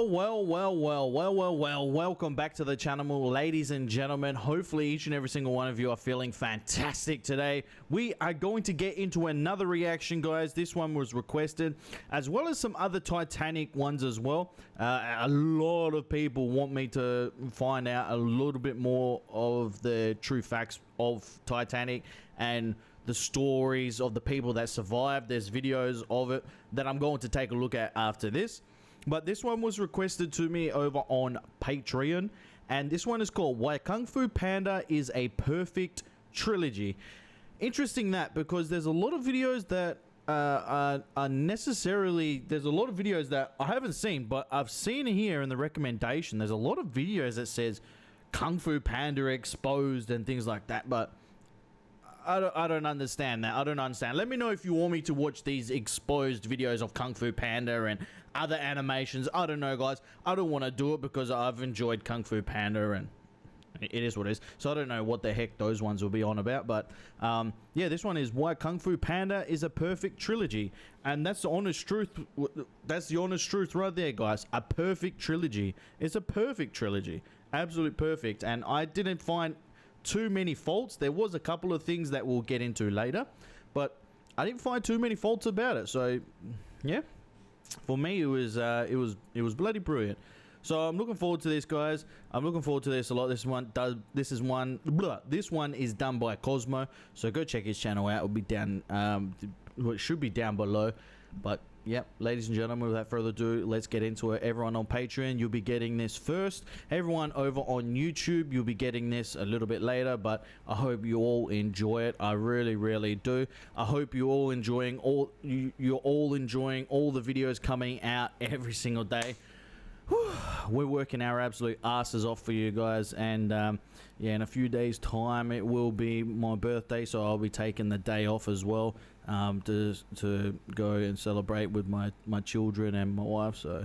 Welcome back to the channel, ladies and gentlemen. Hopefully each and every single one of you are feeling fantastic today. We are going to get into another reaction, guys. This one was requested, as well as some other Titanic ones as well. A lot of people want me to find out a little bit more of the true facts of Titanic and the stories of the people that survived. There's videos of it that I'm going to take a look at after this. But this one was requested to me over on Patreon, and this one is called Why Kung Fu Panda is a Perfect Trilogy. Interesting that, because there's a lot of videos that are necessarily, there's a lot of videos that I haven't seen, but I've seen here in the recommendation. There's a lot of videos that says Kung Fu Panda exposed and things like that, but I don't understand that. I don't understand. Let me know if you want me to watch these exposed videos of Kung Fu Panda and other animations. I don't know, guys. I don't want to do it because I've enjoyed Kung Fu Panda and it is what it is. So I don't know what the heck those ones will be on about. But yeah, this one is Why Kung Fu Panda is a Perfect Trilogy. And that's the honest truth. That's the honest truth right there, guys. A perfect trilogy. It's a perfect trilogy. Absolute perfect. And I didn't find too many faults. There was a couple of things that we'll get into later, but I didn't find too many faults about it. So yeah, for me it was bloody brilliant. So I'm looking forward to this, guys. I'm looking forward to this a lot. This one is done by Cosmo, so go check his channel out. It'll be down it should be down below. But yep, ladies and gentlemen, without further ado, let's get into it. Everyone on Patreon, you'll be getting this first. Everyone over on YouTube, you'll be getting this a little bit later, but I hope you all enjoy it. I really do. I hope you're all enjoying you're all enjoying all the videos coming out every single day. We're working our absolute asses off for you guys, and yeah, in a few days time it will be my birthday, so I'll be taking the day off as well, to go and celebrate with my children and my wife. So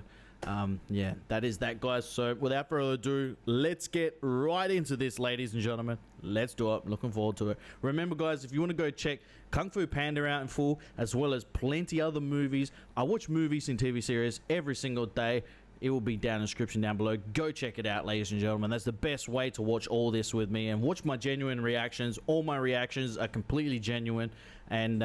yeah, that is that, guys. So without further ado, let's get right into this, ladies and gentlemen. Let's do it. Looking forward to it. Remember, guys, if you want to go check Kung Fu Panda out in full, as well as plenty other movies, I watch movies and TV series every single day. It will be down in the description down below. Go check it out, ladies and gentlemen. That's the best way to watch all this with me and watch my genuine reactions. All my reactions are completely genuine. And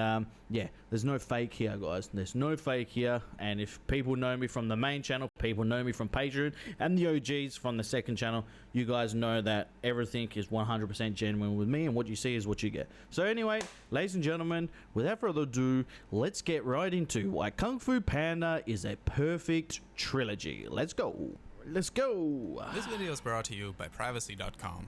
yeah, there's no fake here, guys. There's no fake here. And if people know me from the main channel, people know me from Patreon, and the OGs from the second channel, you guys know that everything is 100% genuine with me, and what you see is what you get. So anyway, ladies and gentlemen, without further ado, let's get right into Why Kung Fu Panda is a Perfect Trilogy. Let's go. Let's go. This video is brought to you by privacy.com.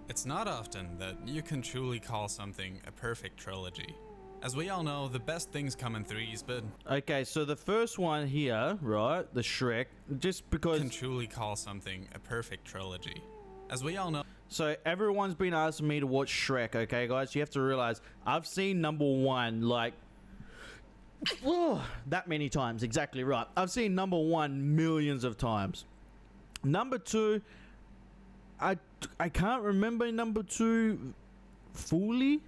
It's not often that you can truly call something a perfect trilogy. As we all know, the best things come in threes, but okay, so the first one here, right, the Shrek, just because can truly call something a perfect trilogy. As we all know, so everyone's been asking me to watch Shrek, okay, guys? You have to realize I've seen number one like that many times. Exactly right. I've seen number one millions of times. Number two, I can't remember number two fully.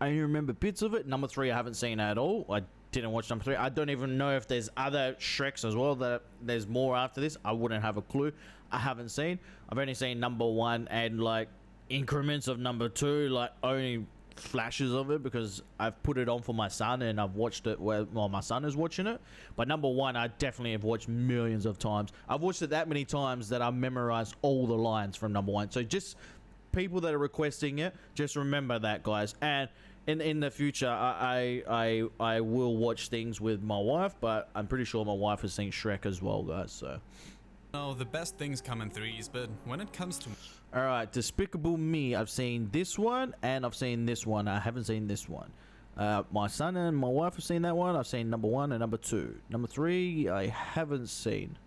I only remember bits of it. Number three, I haven't seen at all. I didn't watch number three. I don't even know if there's other Shreks as well, that there's more after this. I wouldn't have a clue. I haven't seen. I've only seen number one and like increments of number two, like only flashes of it, because I've put it on for my son and I've watched it while my son is watching it. But number one, I definitely have watched millions of times. I've watched it that many times that I memorized all the lines from number one. So just people that are requesting it, just remember that, guys. And in the future, I will watch things with my wife, but I'm pretty sure my wife has seen Shrek as well, guys. So no, the best things come in threes, but when it comes to alright, Despicable Me, I've seen this one and I've seen this one. I haven't seen this one. My son and my wife have seen that one. I've seen number one and number two. Number three, I haven't seen.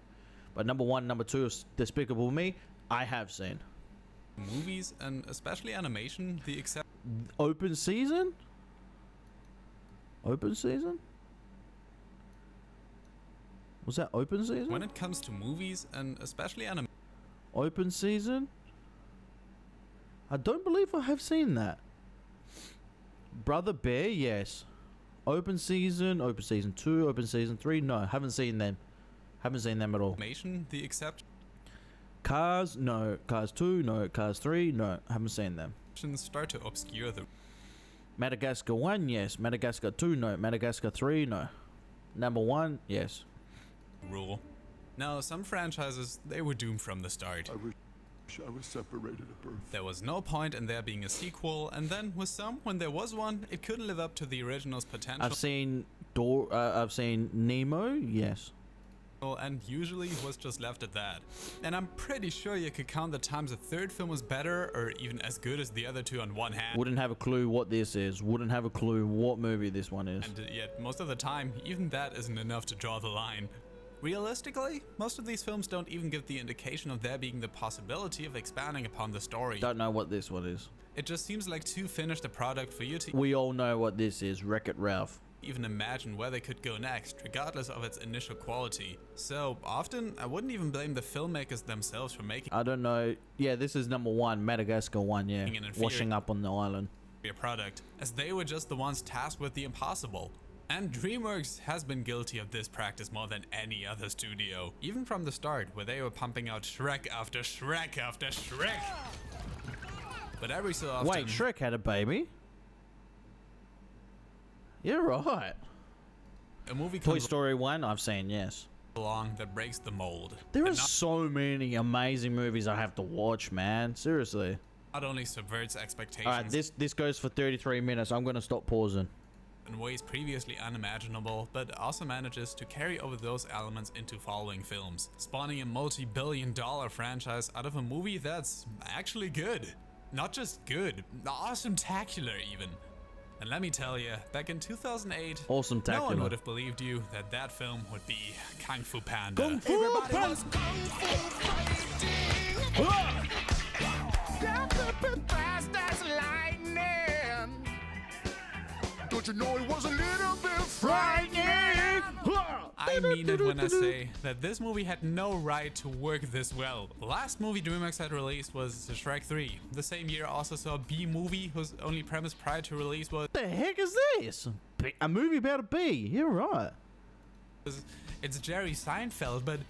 But number one and number two of Despicable Me, I have seen. Movies and especially animation, the except Open season? Open season? Was that open season? when it comes to movies and especially animation. Open season? I don't believe I have seen that. Brother Bear, yes. Open Season 2, Open Season 3. No, haven't seen them. Haven't seen them at all. Animation, the exceptions Cars, no. Cars 2, no. Cars 3, no. Haven't seen them. start to obscure the Madagascar 1, yes. Madagascar 2, no. Madagascar 3, no. Number 1, yes. rule. Now, some franchises, they were doomed from the start. I wish I was separated at birth. There was no point in there being a sequel, and then with some, when there was one, it couldn't live up to the original's potential. I've seen Nemo, yes. And usually was just left at that. And I'm pretty sure you could count the times a third film was better or even as good as the other two on one hand. Wouldn't have a clue what this is. Wouldn't have a clue what movie this one is. And yet, most of the time, even that isn't enough to draw the line. Realistically, most of these films don't even give the indication of there being the possibility of expanding upon the story. Don't know what this one is. It just seems like too finished a product for you to We all know what this is. Wreck-It Ralph. even imagine where they could go next, regardless of its initial quality. So often, I wouldn't even blame the filmmakers themselves for making I don't know. Yeah, this is number 1. Madagascar 1, yeah. An inferior- Washing up on the island. a product, as they were just the ones tasked with the impossible. And DreamWorks has been guilty of this practice more than any other studio, even from the start, where they were pumping out Shrek after Shrek after Shrek. But every so often, Wait, Shrek had a baby? You're right. a movie Toy comes Story 1, I've seen, yes. along that breaks the mold. There are And so many amazing movies I have to watch, man. Seriously. not only subverts expectations Alright, this goes for 33 minutes. I'm going to stop pausing. in ways previously unimaginable, but also manages to carry over those elements into following films, spawning a multi-billion-dollar franchise out of a movie that's actually good. Not just good, awesome-tacular even. And let me tell you, back in 2008, Awesome no one tacular. would have believed you that that film would be Kung Fu Panda. Kung Fu Panda. Don't you know it was a little bit frightening? I mean it when I say that this movie had no right to work this well. The last movie DreamWorks had released was Shrek 3. The same year also saw a B-movie whose only premise prior to release was The heck is this? A movie about a bee. You're right. it's Jerry Seinfeld, but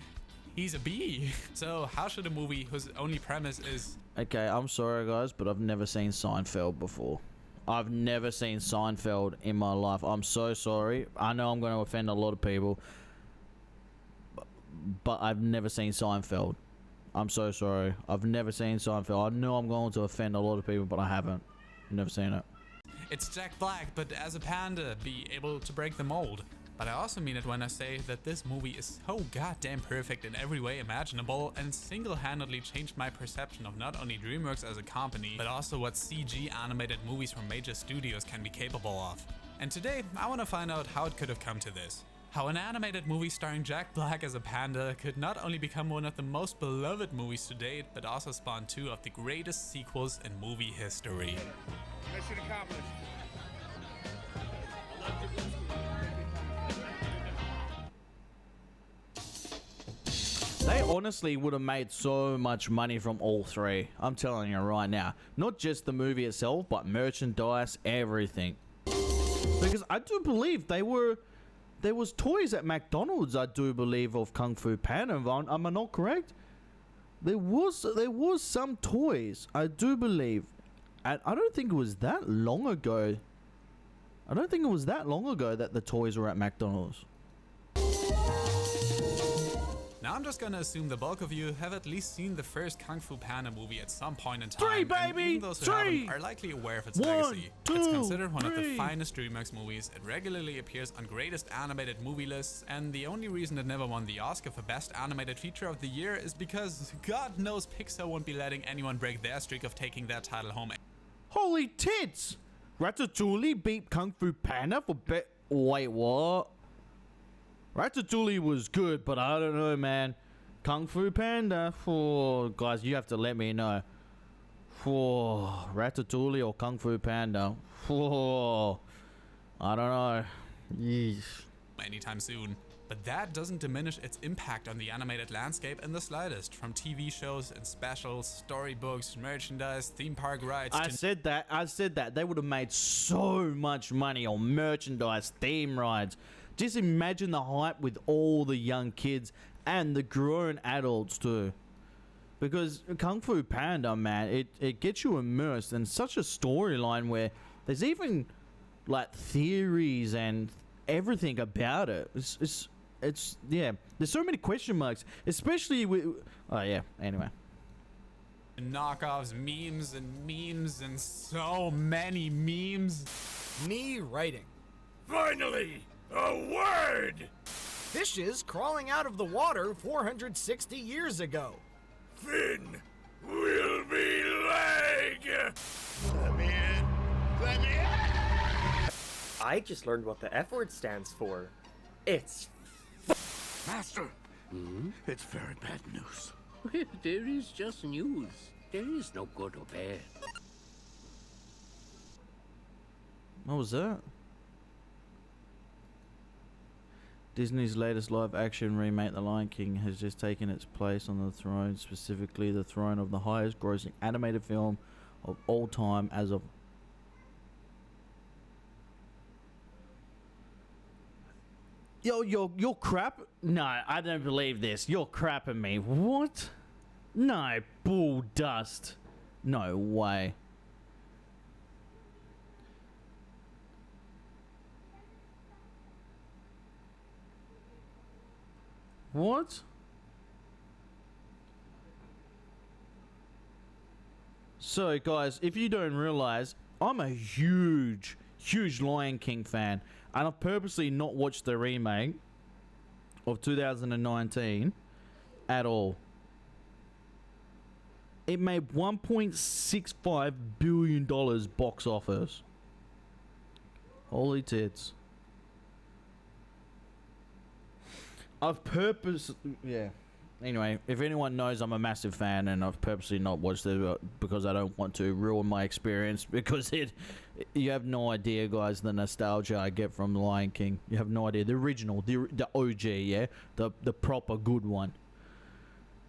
he's a bee. So how should a movie whose only premise is Okay, I'm sorry, guys, but I've never seen Seinfeld before. I've never seen Seinfeld in my life. I'm so sorry. I know I'm going to offend a lot of people, but I've never seen Seinfeld. I'm so sorry. I've never seen Seinfeld. I know I'm going to offend a lot of people, but I haven't. Never seen it. it's Jack Black, but as a panda, be able to break the mold. But I also mean it when I say that this movie is so goddamn perfect in every way imaginable and single-handedly changed my perception of not only DreamWorks as a company, but also what CG animated movies from major studios can be capable of. And today, I want to find out how it could have come to this. How an animated movie starring Jack Black as a panda could not only become one of the most beloved movies to date, but also spawn two of the greatest sequels in movie history. Mission accomplished. They honestly would have made so much money from all three. I'm telling you right now. Not just the movie itself, but merchandise, everything. Because I do believe there was toys at McDonald's, I do believe, of Kung Fu Panda. Am I not correct? There was some toys, I do believe. And I don't think it was that long ago. I don't think it was that long ago that the toys were at McDonald's. Now I'm just gonna assume the bulk of you have at least seen the first Kung Fu Panda movie at some point in time. Three, and baby! even those who Three! haven't are likely aware of its One, legacy. It's two, considered one of the three. finest DreamWorks movies. It regularly appears on greatest animated movie lists, and the only reason it never won the Oscar for Best Animated Feature of the Year is because God knows Pixar won't be letting anyone break their streak of taking that title home. Holy tits! Ratatouille beat Kung Fu Panda for Wait, what? Ratatouille was good, but I don't know, man. Kung Fu Panda, guys, you have to let me know. Ratatouille or Kung Fu Panda? I don't know. Yeesh. Anytime soon. But that doesn't diminish its impact on the animated landscape in the slightest, from TV shows and specials, storybooks, merchandise, theme park rides. I said that. They would have made so much money on merchandise, theme rides. Just imagine the hype with all the young kids and the grown adults too. Because Kung Fu Panda, man, it gets you immersed in such a storyline where there's even like theories and everything about it. It's yeah. There's so many question marks, especially with. Oh yeah. Anyway. Knockoffs, memes, and so many memes. Me writing. Finally, a word! Fishes crawling out of the water 460 years ago. Finn will be leg! Let me in! Let me in! I just learned what the F word stands for. It's Master! It's very bad news. Well, there is just news. There is no good or bad. What was that? Disney's latest live-action remake, The Lion King, has just taken its place on the throne, specifically the throne of the highest-grossing animated film of all time as of... You're crap? No, I don't believe this. You're crapping me. What? No, bull dust. No way. What? So, guys, if you don't realize, I'm a huge Lion King fan, and I've purposely not watched the remake of 2019 at all. It made $1.65 billion box office. Holy tits. Yeah. Anyway, if anyone knows, I'm a massive fan, and I've purposely not watched it because I don't want to ruin my experience. Because you have no idea, guys, the nostalgia I get from The Lion King. You have no idea. The original, the OG, yeah, the proper good one.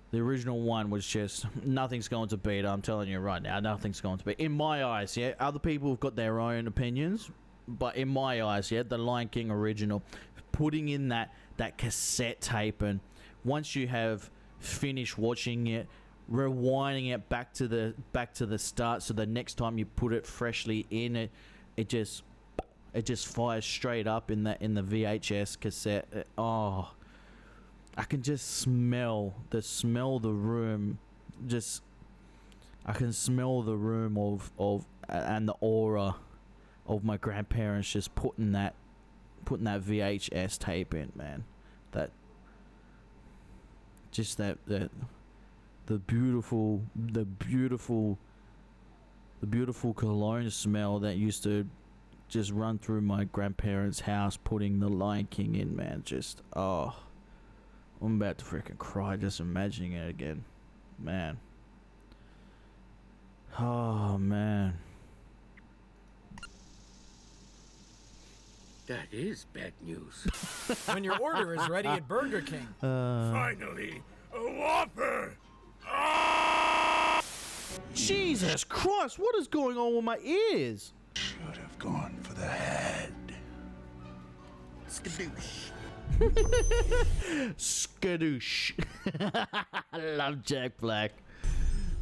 The original one was just nothing's going to beat it. I'm telling you right now, nothing's going to beat. In my eyes, yeah. Other people have got their own opinions, but in my eyes, yeah, the Lion King original, putting in that cassette tape, and once you have finished watching it, rewinding it back to the start, so the next time you put it freshly in, it just fires straight up in the VHS cassette. Oh, I can just smell the room. I can smell the room of and the aura of my grandparents just putting that VHS tape in, man. The beautiful cologne smell that used to just run through my grandparents' house putting the Lion King in, man. Just, oh, I'm about to freaking cry just imagining it again, man. Oh, man. That is bad news. When your order is ready at Burger King. Finally, a Whopper! Jesus Christ, what is going on with my ears? Should have gone for the head. Skadoosh. Skadoosh. I love Jack Black.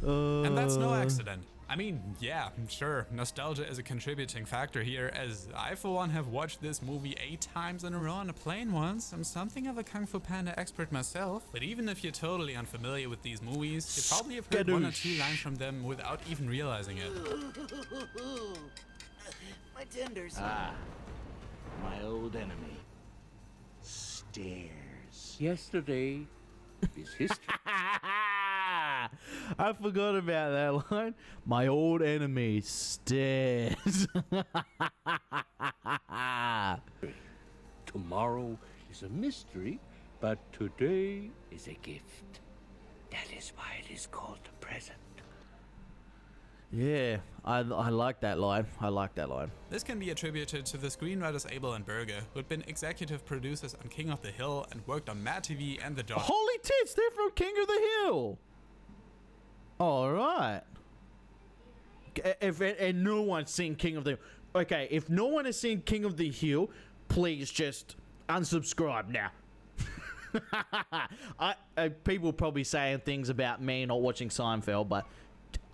And that's no accident. I mean, yeah, sure, nostalgia is a contributing factor here, as I for one have watched this movie 8 times in a row on a plane once. I'm something of a Kung Fu Panda expert myself, but even if you're totally unfamiliar with these movies, you probably have heard 1 or 2 lines from them without even realizing it. My tenders. Ah, my old enemy. Stairs. Yesterday is history. I forgot about that line. My old enemy, stairs. Tomorrow is a mystery, but today is a gift. That is why it is called the present. Yeah, I like that line. I like that line. This can be attributed to the screenwriters Abel and Berger, who had been executive producers on King of the Hill and worked on Mad TV and The Dog. Holy tits, they're from King of the Hill. All right. And no one's seen King of the Hill. Okay, if no one has seen King of the Hill, please just unsubscribe now. People probably saying things about me not watching Seinfeld, but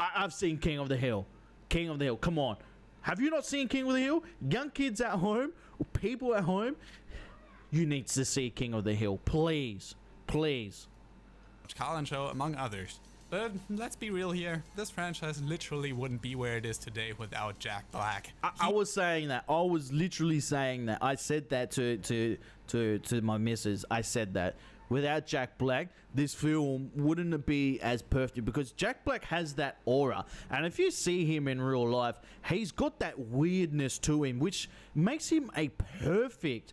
I've seen King of the Hill. King of the Hill, come on. Have you not seen King of the Hill? Young kids at home, people at home, you need to see King of the Hill. Please. Please. Carlin Show, among others. But let's be real here, this franchise literally wouldn't be where it is today without Jack Black. I was saying that. I was literally saying that. I said that to my missus. I said that. Without Jack Black, this film wouldn't be as perfect, because Jack Black has that aura. And if you see him in real life, he's got that weirdness to him, which makes him a perfect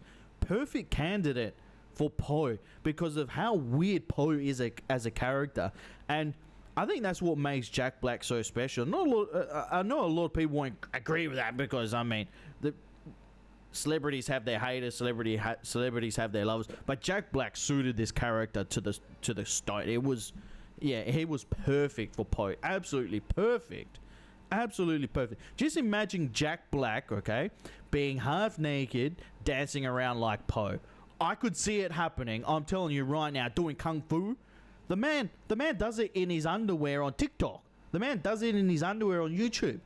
candidate for Poe, because of how weird Poe is as a character. And I think that's what makes Jack Black so special. I know a lot of people won't agree with that, because, I mean, the celebrities have their haters, celebrities have their lovers, but Jack Black suited this character to the stone. It was, yeah, he was perfect for Poe. Absolutely perfect. Absolutely perfect. Just imagine Jack Black, okay, being half naked, dancing around like Poe. I could see it happening. I'm telling you right now, doing kung fu. The man does it in his underwear on TikTok. The man does it in his underwear on YouTube.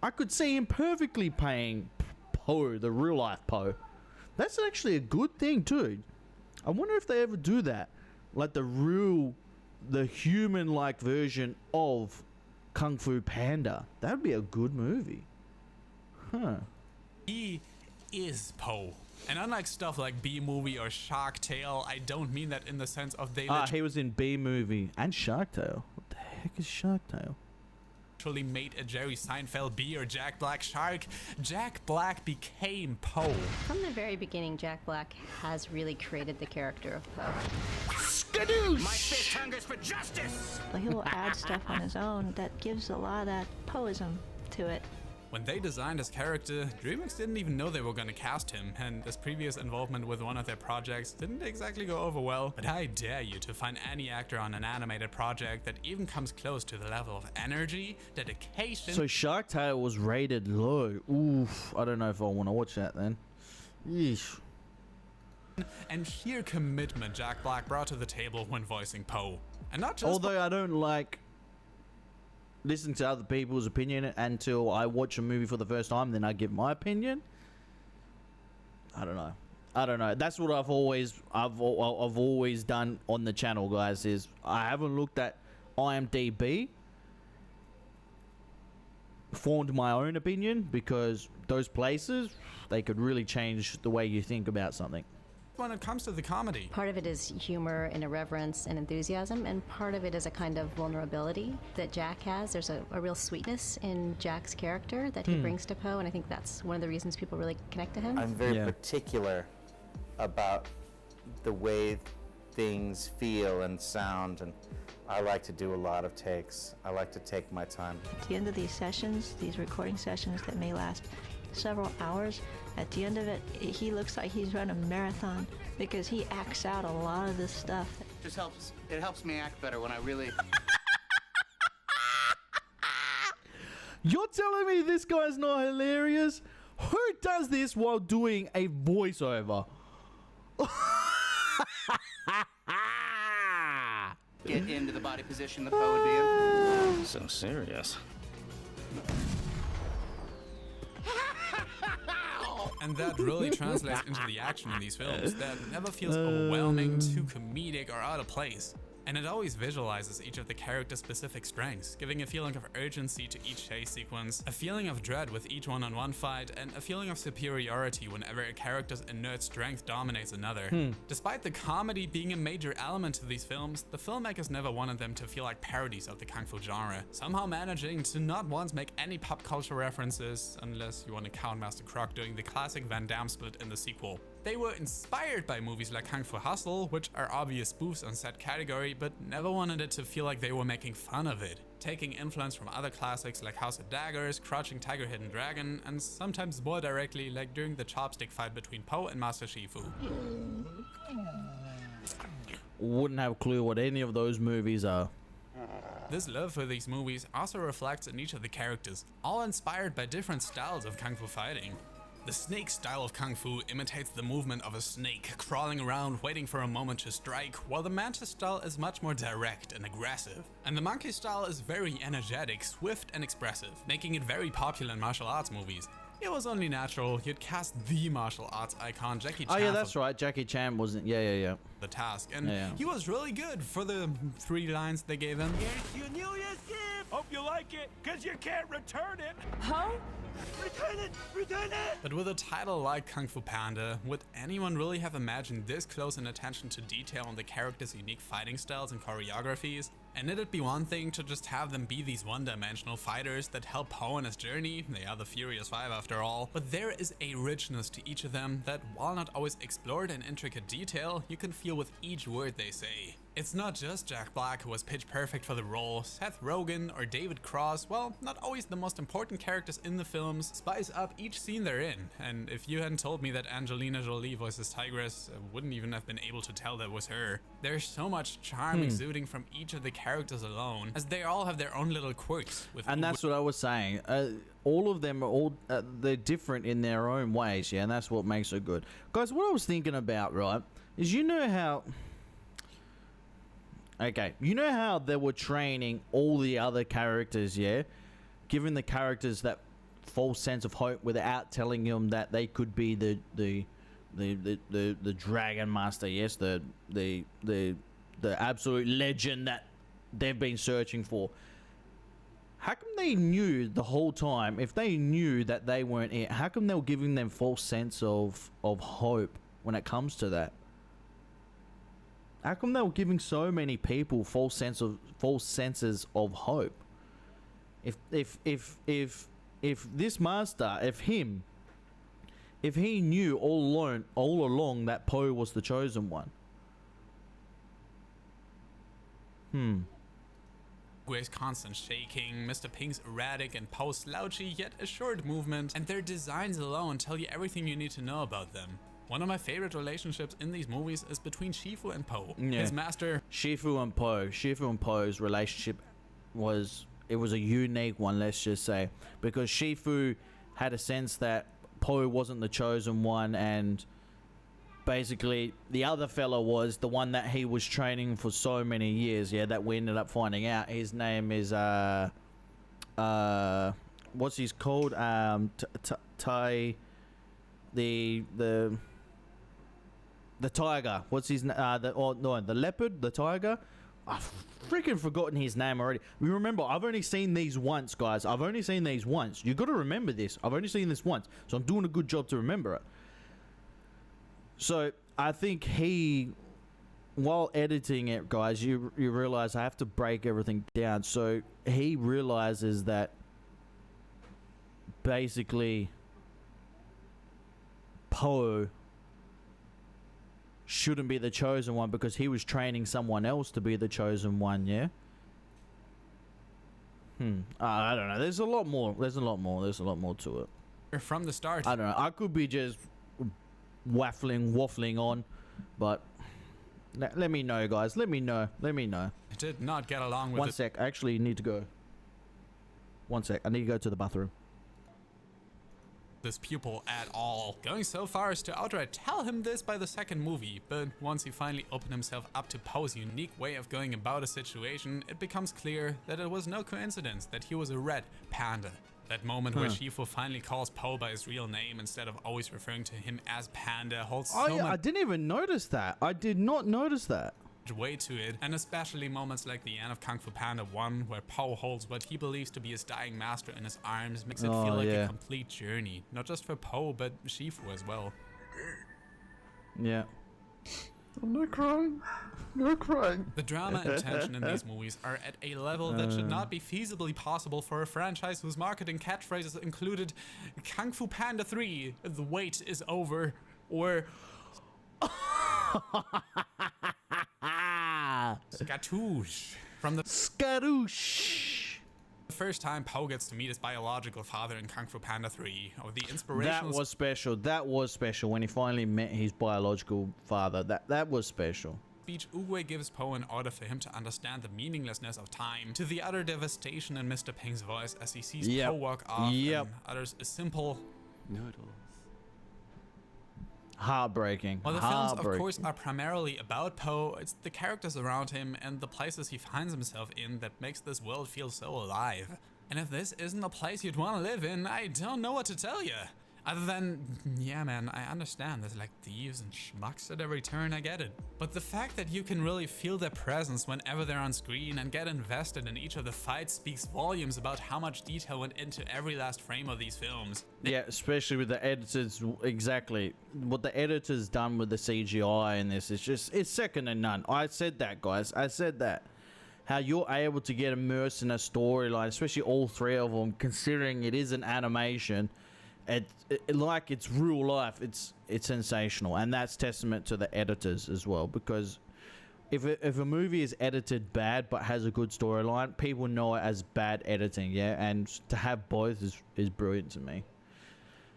I could see him perfectly playing Poe, the real life Poe. That's actually a good thing too. I wonder if they ever do that, like the human like version of Kung Fu Panda. That'd be a good movie. Huh. He is Poe. And unlike stuff like B-Movie or Shark Tale, I don't mean that in the sense of they he was in B-Movie and Shark Tale. What the heck is Shark Tale? literally made a Jerry Seinfeld be or Jack Black shark. Jack Black became Poe. From the very beginning, Jack Black has really created the character of Poe. Skadoosh! My fist hungers for justice! He'll add stuff on his own that gives a lot of that Poeism to it. When they designed his character, DreamWorks didn't even know they were gonna cast him, and his previous involvement with one of their projects didn't exactly go over well. But I dare you to find any actor on an animated project that even comes close to the level of energy, dedication. So Shark Tale was rated low. Oof, I don't know if I want to watch that then. Yeesh. And sheer commitment Jack Black brought to the table when voicing Poe. And not just Although I don't like listening to other people's opinion until I watch a movie for the first time, then I give my opinion. I don't know. That's what I've always done on the channel, guys, is I haven't looked at IMDb, formed my own opinion, because those places, they could really change the way you think about something. when it comes to the comedy. Part of it is humor and irreverence and enthusiasm, and part of it is a kind of vulnerability that Jack has. There's a real sweetness in Jack's character that he brings to Poe, and I think that's one of the reasons people really connect to him. I'm very particular about the way things feel and sound, and I like to do a lot of takes. I like to take my time. At the end of these sessions, these recording sessions that may last several hours, at the end of it, he looks like he's run a marathon because he acts out a lot of this stuff. It helps me act better when I really... You're telling me this guy's not hilarious? Who does this while doing a voiceover? get into the body position the Poe would be in. So serious. And that really translates into the action in these films that never feels overwhelming, too comedic, or out of place. And it always visualizes each of the character's specific strengths, giving a feeling of urgency to each chase sequence, a feeling of dread with each one-on-one fight, and a feeling of superiority whenever a character's inert strength dominates another. Despite the comedy being a major element to these films, the filmmakers never wanted them to feel like parodies of the kung fu genre, somehow managing to not once make any pop culture references, unless you want to count Master Croc doing the classic Van Damme split in the sequel. They were inspired by movies like Kung Fu Hustle, which are obvious spoofs on said category, but never wanted it to feel like they were making fun of it. taking influence from other classics like House of Daggers, Crouching Tiger, Hidden Dragon, and sometimes more directly like during the chopstick fight between Po and Master Shifu. Wouldn't have a clue what any of those movies are. This love for these movies also reflects in each of the characters, all inspired by different styles of kung fu fighting. The snake style of kung fu imitates the movement of a snake, crawling around waiting for a moment to strike, while the mantis style is much more direct and aggressive. And the monkey style is very energetic, swift and expressive, making it very popular in martial arts movies. It was only natural you'd cast the martial arts icon Jackie Chan. Oh yeah, that's right. Jackie Chan wasn't. Yeah. The task, and he was really good for the 3 lines they gave him. Here's your New Year's gift. Hope you like it, cause you can't return it. Huh? Return it! Return it! But with a title like Kung Fu Panda, would anyone really have imagined this close an attention to detail on the characters' unique fighting styles and choreographies? And it'd be one thing to just have them be these one-dimensional fighters that help Po on his journey, they are the Furious Five after all, but there is a richness to each of them that, while not always explored in intricate detail, you can feel with each word they say. It's not just Jack Black who was pitch perfect for the role. Seth Rogen or David Cross, well, not always the most important characters in the films, spice up each scene they're in. And if you hadn't told me that Angelina Jolie voices Tigress, I wouldn't even have been able to tell that was her. There's so much charm exuding from each of the characters alone, as they all have their own little quirks. And that's what I was saying. All of them are they're different in their own ways, yeah, and that's what makes it good. Guys, what I was thinking about, right, is you know how they were training all the other characters, yeah, giving the characters that false sense of hope without telling them that they could be the Dragon Master, yes, the absolute legend that they've been searching for. How come they knew the whole time? If they knew that they weren't it, how come they were giving them false sense of hope when it comes to that? How come they were giving so many people false senses of hope? If this master, if he knew all along that Po was the chosen one. Gui's constant shaking, Mr. Pink's erratic and Po's slouchy yet assured movement, and their designs alone tell you everything you need to know about them. One of my favorite relationships in these movies is between Shifu and Po. Yeah. His master... Shifu and Po's relationship was a unique one, let's just say. Because Shifu had a sense that Po wasn't the chosen one, and basically the other fella was the one that he was training for so many years, yeah, that we ended up finding out. His name is, what's he's called? The tiger. What's his the leopard, the tiger. I've freaking forgotten his name already. Remember, I've only seen these once, guys. I've only seen these once. You got to remember this. I've only seen this once, so I'm doing a good job to remember it. So I think while editing it, guys, you realize I have to break everything down. So he realizes that basically Po shouldn't be the chosen one because he was training someone else to be the chosen one, yeah? I don't know. There's a lot more to it. From the start. I don't know. I could be just waffling on, but let me know, guys. Let me know. I did not get along with One sec. I actually need to go. One sec. I need to go to the bathroom. This pupil at all, going so far as to outright tell him this by the second movie, but once he finally opened himself up to Po's unique way of going about a situation, it becomes clear that it was no coincidence that he was a red panda. That moment where Shifu finally calls Po by his real name instead of always referring to him as Panda holds so much I didn't even notice that. I did not notice that. Way to it, and especially moments like the end of Kung Fu Panda 1, where Po holds what he believes to be his dying master in his arms, makes it feel like a complete journey, not just for Po, but Shifu as well. Yeah. I'm not crying. No crying. The drama and tension in these movies are at a level that should not be feasibly possible for a franchise whose marketing catchphrases included Kung Fu Panda 3, the wait is over, or Skatoosh from the Skatoosh. The first time Po gets to meet his biological father in Kung Fu Panda 3, or the inspirational... That was special. That was special when he finally met his biological father. That was special. Speech Oogway gives Po in order for him to understand the meaninglessness of time, to the utter devastation in Mr. Ping's voice as he sees Po walk off and utters a simple noodles. Heartbreaking. While the films, of course, are primarily about Po, it's the characters around him and the places he finds himself in that makes this world feel so alive. And if this isn't a place you'd want to live in, I don't know what to tell you. Other than, yeah man, I understand there's like thieves and schmucks at every turn, I get it. But the fact that you can really feel their presence whenever they're on screen and get invested in each of the fights speaks volumes about how much detail went into every last frame of these films. Yeah, especially with the editors, exactly. What the editors done with the CGI in this is just, it's second to none. I said that, guys, I said that. How you're able to get immersed in a storyline, especially all three of them, considering it is an animation. Like it's real life, it's sensational, and that's testament to the editors as well, because if a movie is edited bad but has a good storyline, people know it as bad editing, yeah, and to have both is brilliant to me.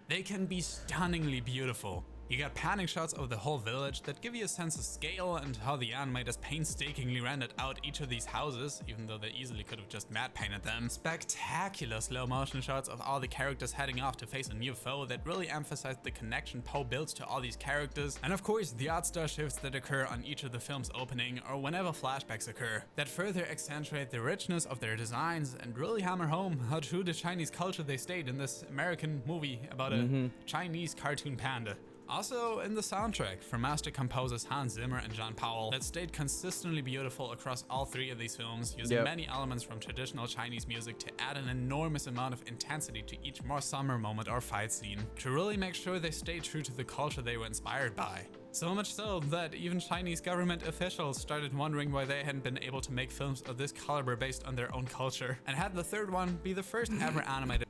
They can be stunningly beautiful. You got panning shots of the whole village that give you a sense of scale and how the animators painstakingly rendered out each of these houses, even though they easily could have just matte painted them. Spectacular slow motion shots of all the characters heading off to face a new foe that really emphasized the connection Po builds to all these characters. And of course, the art style shifts that occur on each of the film's opening or whenever flashbacks occur, that further accentuate the richness of their designs and really hammer home how true to Chinese culture they stayed in this American movie about a Chinese cartoon panda. Also in the soundtrack from master composers Hans Zimmer and John Powell that stayed consistently beautiful across all three of these films, using many elements from traditional Chinese music to add an enormous amount of intensity to each more somber moment or fight scene, to really make sure they stay true to the culture they were inspired by. So much so that even Chinese government officials started wondering why they hadn't been able to make films of this caliber based on their own culture, and had the third one be the first ever animated.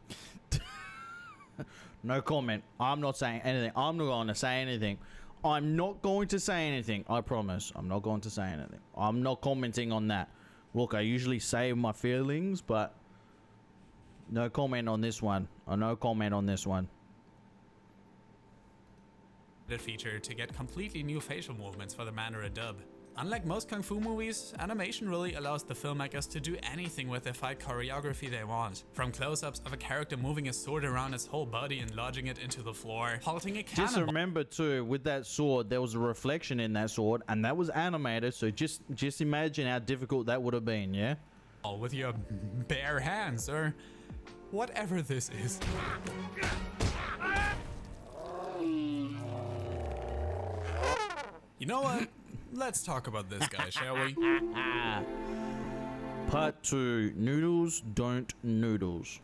No comment. I'm not saying anything. I'm not going to say anything. I'm not going to say anything. I promise. I'm not going to say anything. I'm not commenting on that. Look, I usually say my feelings, but no comment on this one. No comment on this one. Feature to get completely new facial movements for the Mandarin dub. Unlike most kung fu movies, animation really allows the filmmakers to do anything with their fight choreography they want. From close-ups of a character moving a sword around its whole body and lodging it into the floor, halting a cannonball. Just remember too, with that sword, there was a reflection in that sword, and that was animated, so just imagine how difficult that would have been, yeah? With your bare hands, or whatever this is. You know what? Let's talk about this guy, shall we? Part 2. Noodles don't noodles.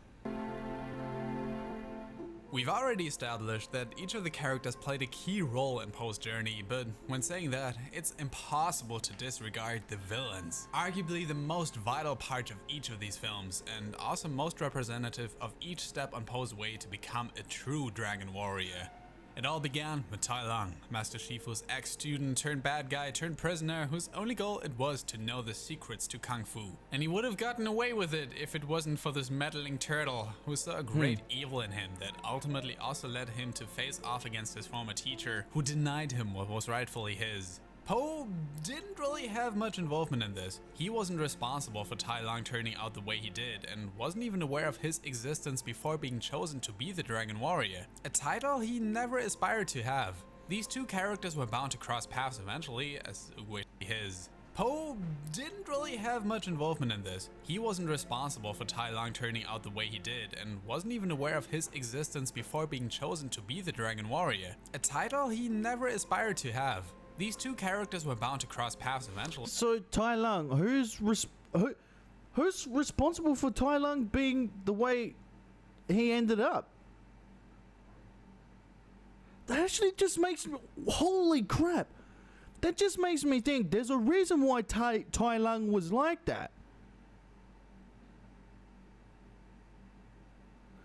We've already established that each of the characters played a key role in Poe's journey, but when saying that, it's impossible to disregard the villains. Arguably the most vital part of each of these films, and also most representative of each step on Poe's way to become a true dragon warrior. It all began with Tai Lung, Master Shifu's ex-student turned bad guy turned prisoner whose only goal it was to know the secrets to Kung Fu. And he would have gotten away with it if it wasn't for this meddling turtle who saw a great evil in him that ultimately also led him to face off against his former teacher who denied him what was rightfully his. Poe didn't really have much involvement in this. He wasn't responsible for Tai Lung turning out the way he did, and wasn't even aware of his existence before being chosen to be the Dragon Warrior, a title he never aspired to have. These two characters were bound to cross paths eventually, as with his. Poe didn't really have much involvement in this. He wasn't responsible for Tai Lung turning out the way he did, and wasn't even aware of his existence before being chosen to be the Dragon Warrior, a title he never aspired to have. These two characters were bound to cross paths eventually. So Tai Lung, who's responsible for Tai Lung being the way he ended up? That actually just makes me, holy crap. That just makes me think there's a reason why Tai Lung was like that.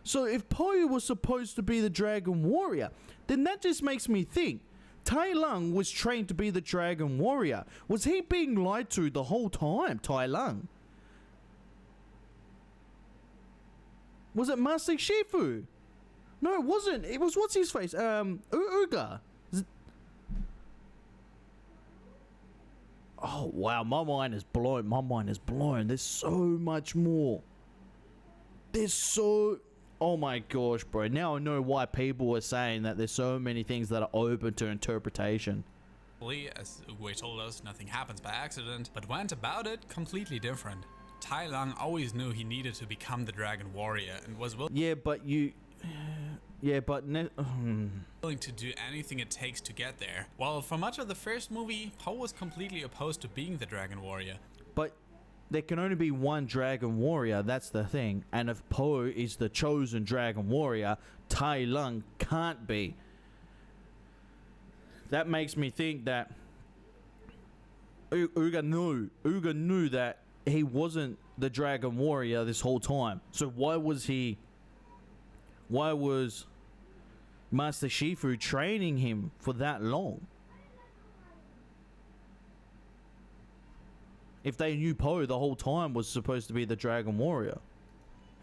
So if Po was supposed to be the Dragon Warrior, then that just makes me think Tai Lung was trained to be the Dragon Warrior. Was he being lied to the whole time, Tai Lung? Was it Master Shifu? No, it wasn't. It was, what's his face? Uga. Oh, wow. My mind is blown. My mind is blown. There's so much more. There's so... Oh my gosh, bro. Now I know why people are saying that there's so many things that are open to interpretation. As Uwe told us, nothing happens by accident, but went about it completely different. Tai Lung always knew he needed to become the Dragon Warrior and was willing to do anything it takes to get there. While for much of the first movie, Po was completely opposed to being the Dragon Warrior. But there can only be one Dragon Warrior, that's the thing. And if Po is the chosen Dragon Warrior, Tai Lung can't be. That makes me think that Uga knew that he wasn't the Dragon Warrior this whole time. So why was Master Shifu training him for that long? If they knew Po the whole time was supposed to be the Dragon Warrior.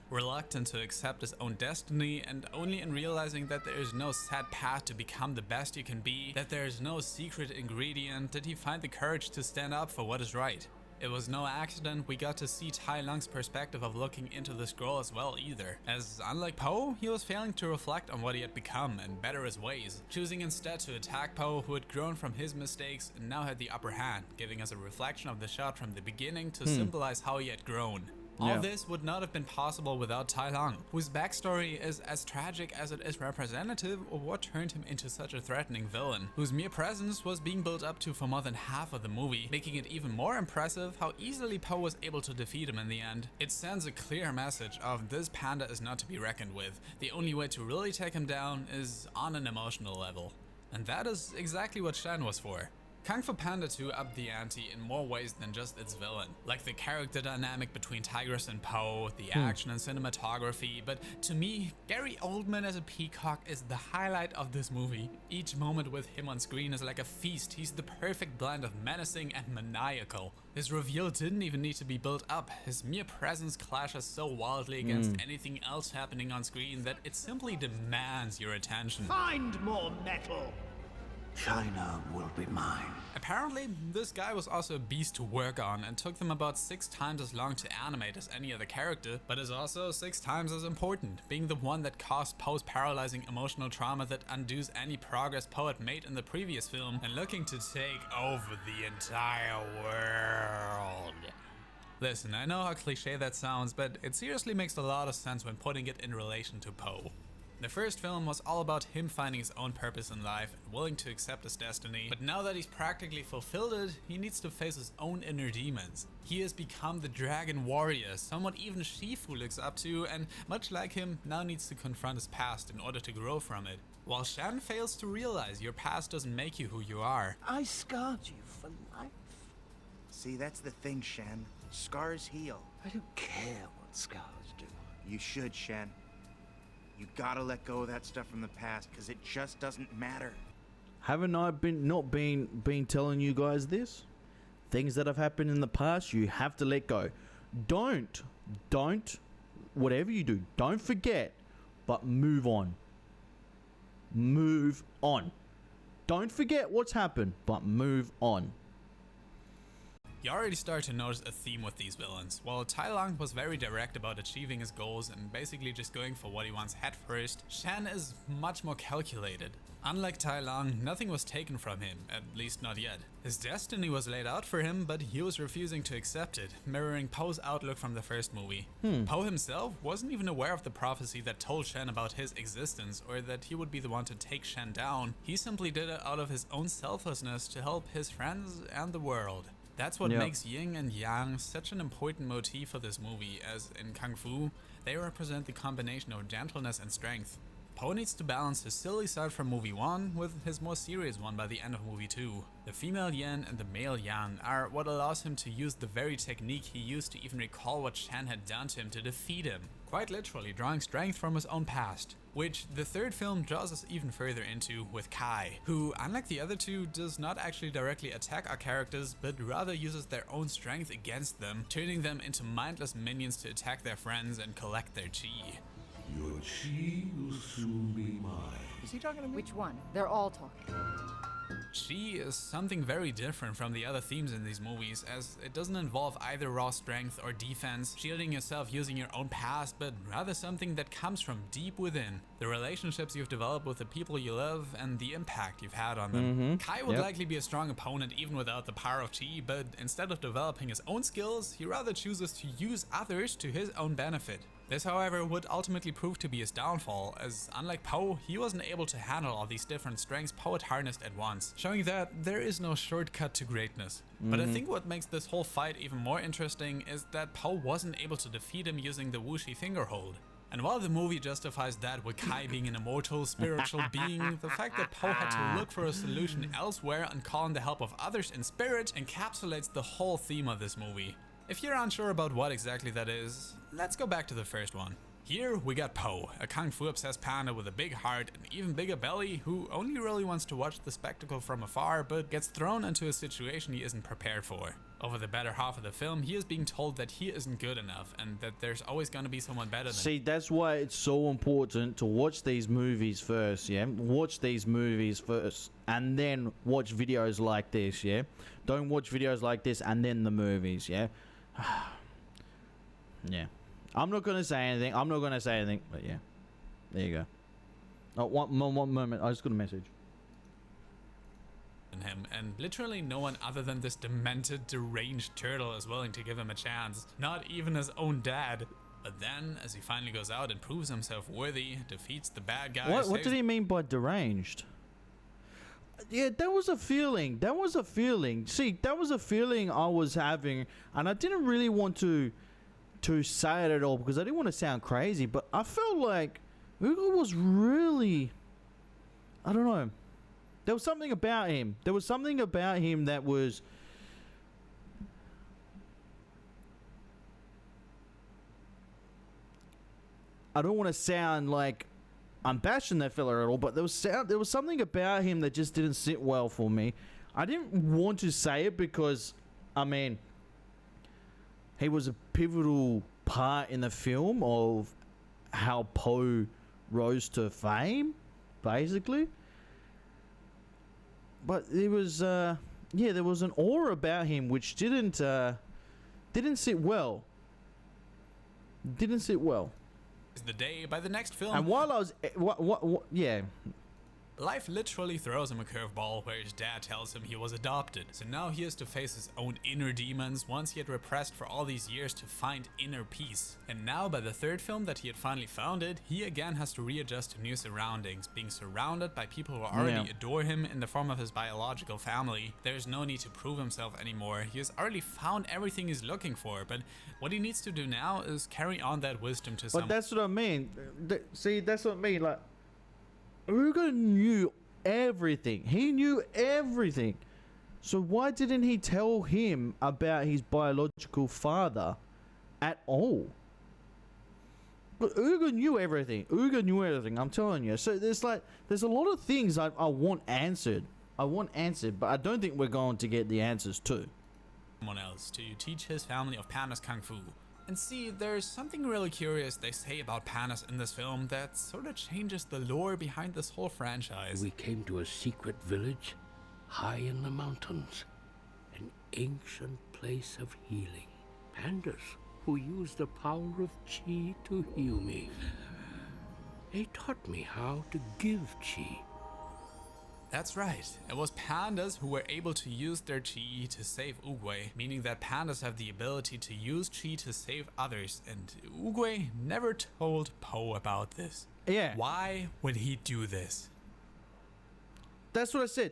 Reluctant to accept his own destiny, and only in realizing that there is no set path to become the best you can be, that there is no secret ingredient, did he find the courage to stand up for what is right. It was no accident we got to see Tai Lung's perspective of looking into the scroll as well either, as unlike Po, he was failing to reflect on what he had become and better his ways, choosing instead to attack Po, who had grown from his mistakes and now had the upper hand, giving us a reflection of the shot from the beginning to symbolize how he had grown. All this would not have been possible without Tai Lung, whose backstory is as tragic as it is representative of what turned him into such a threatening villain, whose mere presence was being built up to for more than half of the movie, making it even more impressive how easily Po was able to defeat him in the end. It sends a clear message of this panda is not to be reckoned with. The only way to really take him down is on an emotional level. And that is exactly what Shen was for. Kung Fu Panda 2 upped the ante in more ways than just its villain, like the character dynamic between Tigress and Po, the action and cinematography, but to me, Gary Oldman as a peacock is the highlight of this movie. Each moment with him on screen is like a feast. He's the perfect blend of menacing and maniacal. His reveal didn't even need to be built up. His mere presence clashes so wildly against anything else happening on screen that it simply demands your attention. Find more metal! China will be mine. Apparently, this guy was also a beast to work on and took them about 6 times as long to animate as any other character, but is also 6 times as important, being the one that caused Poe's paralyzing emotional trauma that undoes any progress Po had made in the previous film and looking to take over the entire world. Listen, I know how cliche that sounds, but it seriously makes a lot of sense when putting it in relation to Po. The first film was all about him finding his own purpose in life and willing to accept his destiny, but now that he's practically fulfilled it, he needs to face his own inner demons. He has become the Dragon Warrior, someone even Shifu looks up to, and much like him, now needs to confront his past in order to grow from it. While Shan fails to realize your past doesn't make you who you are. I scarred you for life. See, that's the thing, Shen. Scars heal. I don't care what scars do. You should, Shen. You gotta let go of that stuff from the past, because it just doesn't matter. Haven't I been telling you guys this? Things that have happened in the past, you have to let go. Don't, whatever you do, don't forget, but move on. Move on. Don't forget what's happened, but move on. You already start to notice a theme with these villains. While Tai Lung was very direct about achieving his goals and basically just going for what he wants head first, Shan is much more calculated. Unlike Tai Lung, nothing was taken from him, at least not yet. His destiny was laid out for him, but he was refusing to accept it, mirroring Poe's outlook from the first movie. Po himself wasn't even aware of the prophecy that told Shen about his existence or that he would be the one to take Shen down. He simply did it out of his own selflessness to help his friends and the world. That's what makes yin and yang such an important motif for this movie, as in Kung Fu, they represent the combination of gentleness and strength. Po needs to balance his silly side from movie 1 with his more serious one by the end of movie 2. The female yin and the male yang are what allows him to use the very technique he used to even recall what Shan had done to him to defeat him, quite literally drawing strength from his own past. Which the third film draws us even further into with Kai, who, unlike the other two, does not actually directly attack our characters, but rather uses their own strength against them, turning them into mindless minions to attack their friends and collect their chi. Your chi will soon be mine. Is he talking to me? Which one? They're all talking. Chi is something very different from the other themes in these movies, as it doesn't involve either raw strength or defense, shielding yourself using your own past, but rather something that comes from deep within. The relationships you've developed with the people you love and the impact you've had on them. Kai would likely be a strong opponent even without the power of Chi, but instead of developing his own skills, he rather chooses to use others to his own benefit. This, however, would ultimately prove to be his downfall, as unlike Poe, he wasn't able to handle all these different strengths Poe had harnessed at once, showing that there is no shortcut to greatness. But I think what makes this whole fight even more interesting is that Poe wasn't able to defeat him using the Wuxi fingerhold. And while the movie justifies that with Kai being an immortal, spiritual being, the fact that Poe had to look for a solution elsewhere and call in the help of others in spirit encapsulates the whole theme of this movie. If you're unsure about what exactly that is, let's go back to the first one. Here we got Poe, a kung fu obsessed panda with a big heart and even bigger belly who only really wants to watch the spectacle from afar but gets thrown into a situation he isn't prepared for. Over the better half of the film, he is being told that he isn't good enough and that there's always going to be someone better than him. See, that's why it's so important to watch these movies first, yeah? Watch these movies first and then watch videos like this, yeah? Don't watch videos like this and then the movies, yeah? Yeah. I'm not going to say anything. But yeah. There you go. Oh, one moment. I just got a message. Him, and literally no one other than this demented, deranged turtle is willing to give him a chance. Not even his own dad. But then, as he finally goes out and proves himself worthy, defeats the bad guy. What did he mean by deranged? Yeah, that was a feeling. See, that was a feeling I was having, and I didn't really want to say it at all because I didn't want to sound crazy, but I felt like Ugo was really, I don't know. There was something about him. That was I don't want to sound like I'm bashing that fella at all, but there was something about him that just didn't sit well for me. I didn't want to say it because, I mean, he was a pivotal part in the film of how Poe rose to fame, basically. But there was, there was an aura about him which didn't sit well. The day by the next film. And while I was, life literally throws him a curveball where his dad tells him he was adopted. So now he has to face his own inner demons once he had repressed for all these years to find inner peace. And now by the third film that he had finally found it, he again has to readjust to new surroundings, being surrounded by people who already adore him in the form of his biological family. There's no need to prove himself anymore. He has already found everything he's looking for, but what he needs to do now is carry on that wisdom to someone. But that's what I mean. See, that's what I mean. Like, Ugo knew everything. He knew everything. So why didn't he tell him about his biological father at all? But Ugo knew everything. I'm telling you. So there's a lot of things I want answered. But I don't think we're going to get the answers to. Someone else to teach his family of pandas kung fu. And see, there's something really curious they say about pandas in this film that sort of changes the lore behind this whole franchise. We came to a secret village high in the mountains, an ancient place of healing. Pandas who use the power of chi to heal me. They taught me how to give chi. That's right, it was pandas who were able to use their chi to save Oogway, meaning that pandas have the ability to use chi to save others, and Oogway never told Poe about this. Yeah. Why would he do this? That's what I said.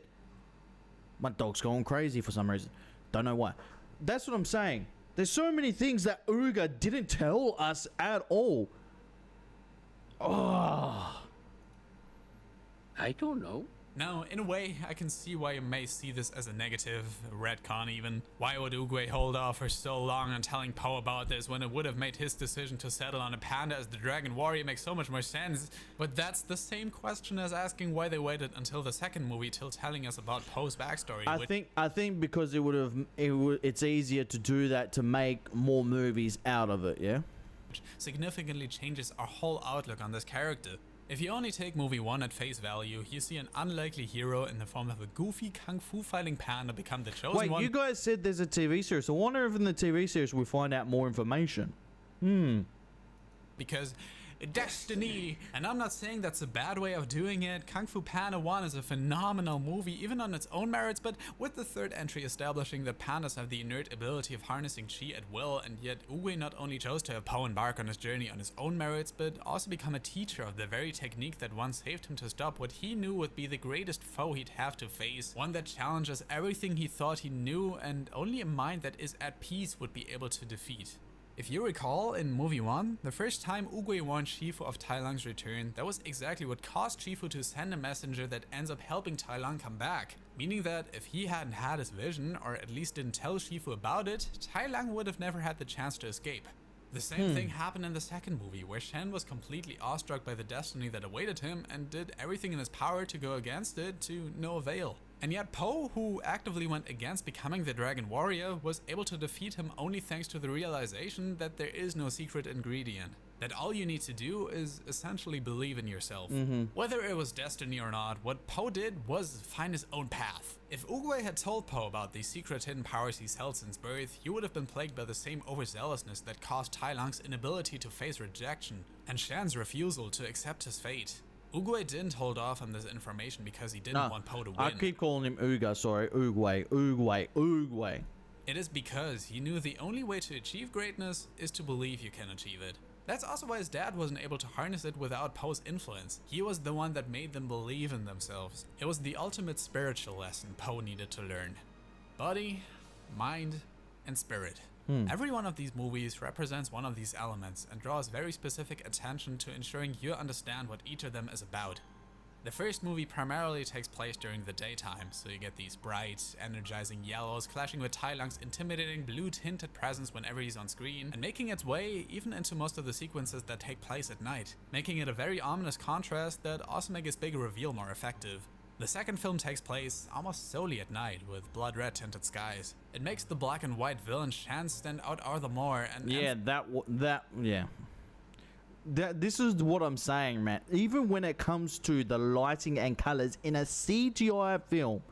My dog's going crazy for some reason. Don't know why. That's what I'm saying. There's so many things that Uga didn't tell us at all. Oh. I don't know. Now, in a way, I can see why you may see this as a negative, a retcon even. Why would Oogway hold off for so long on telling Poe about this when it would have made his decision to settle on a panda as the Dragon Warrior make so much more sense? But that's the same question as asking why they waited until the second movie till telling us about Poe's backstory. I think because it's easier to do that to make more movies out of it, yeah? which significantly changes our whole outlook on this character. If you only take movie 1 at face value, you see an unlikely hero in the form of a goofy kung fu fighting panda become the chosen one. Wait, you guys said there's a TV series. I wonder if in the TV series we find out more information. Because destiny, and I'm not saying that's a bad way of doing it. Kung Fu Panda 1 is a phenomenal movie, even on its own merits, but with the third entry establishing that pandas have the inert ability of harnessing chi at will, and yet Oogway not only chose to have Po embark on his journey on his own merits, but also become a teacher of the very technique that once saved him to stop what he knew would be the greatest foe he'd have to face, one that challenges everything he thought he knew, and only a mind that is at peace would be able to defeat. If you recall, in movie 1, the first time Oogway warned Shifu of Tai Lung's return, that was exactly what caused Shifu to send a messenger that ends up helping Tai Lung come back. Meaning that if he hadn't had his vision, or at least didn't tell Shifu about it, Tai Lung would have never had the chance to escape. The same thing happened in the second movie, where Shen was completely awestruck by the destiny that awaited him and did everything in his power to go against it to no avail. And yet Po, who actively went against becoming the Dragon Warrior, was able to defeat him only thanks to the realization that there is no secret ingredient. That all you need to do is essentially believe in yourself. Whether it was destiny or not, what Po did was find his own path. If Oogway had told Po about the secret hidden powers he's held since birth, he would have been plagued by the same overzealousness that caused Tai Lung's inability to face rejection, and Shan's refusal to accept his fate. Oogway didn't hold off on this information because he didn't want Po to win. I keep calling him Ooga, sorry. Oogway. It is because he knew the only way to achieve greatness is to believe you can achieve it. That's also why his dad wasn't able to harness it without Po's influence. He was the one that made them believe in themselves. It was the ultimate spiritual lesson Po needed to learn. Body, mind, and spirit. Every one of these movies represents one of these elements and draws very specific attention to ensuring you understand what each of them is about. The first movie primarily takes place during the daytime, so you get these bright, energizing yellows clashing with Tai Lung's intimidating blue-tinted presence whenever he's on screen, and making its way even into most of the sequences that take place at night, making it a very ominous contrast that also makes its big reveal more effective. The second film takes place almost solely at night, with blood-red tinted skies. It makes the black and white villain Shan stand out all the more, and this is what I'm saying, man. Even when it comes to the lighting and colors in a CGI film,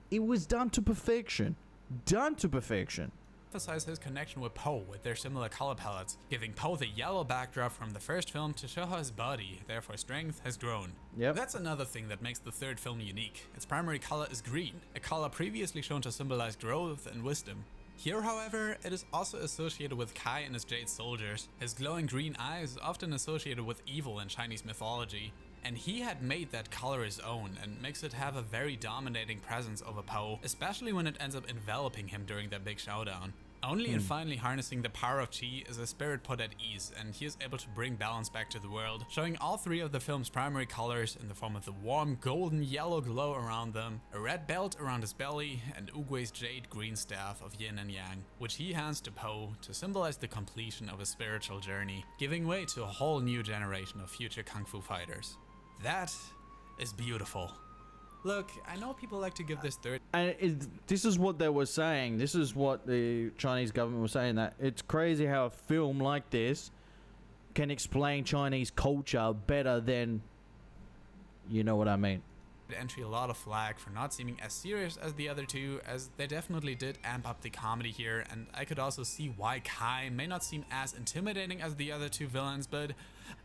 it was done to perfection. Emphasize his connection with Po with their similar color palettes, giving Po the yellow backdrop from the first film to show how his body, therefore strength, has grown. That's another thing that makes the third film unique. Its primary color is green, a color previously shown to symbolize growth and wisdom. Here, however, it is also associated with Kai and his Jade soldiers, his glowing green eyes often associated with evil in Chinese mythology. And he had made that color his own and makes it have a very dominating presence over Po, especially when it ends up enveloping him during that big showdown. Only in finally harnessing the power of Chi is a spirit put at ease, and he is able to bring balance back to the world, showing all three of the film's primary colors in the form of the warm golden yellow glow around them, a red belt around his belly, and Oogway's jade green staff of yin and yang, which he hands to Po to symbolize the completion of his spiritual journey, giving way to a whole new generation of future kung fu fighters. That is beautiful. Look, I know people like to give this third... And this is what they were saying. This is what the Chinese government was saying, that it's crazy how a film like this can explain Chinese culture better than... You know what I mean. Entry a lot of flack for not seeming as serious as the other two, as they definitely did amp up the comedy here, and I could also see why Kai may not seem as intimidating as the other two villains, but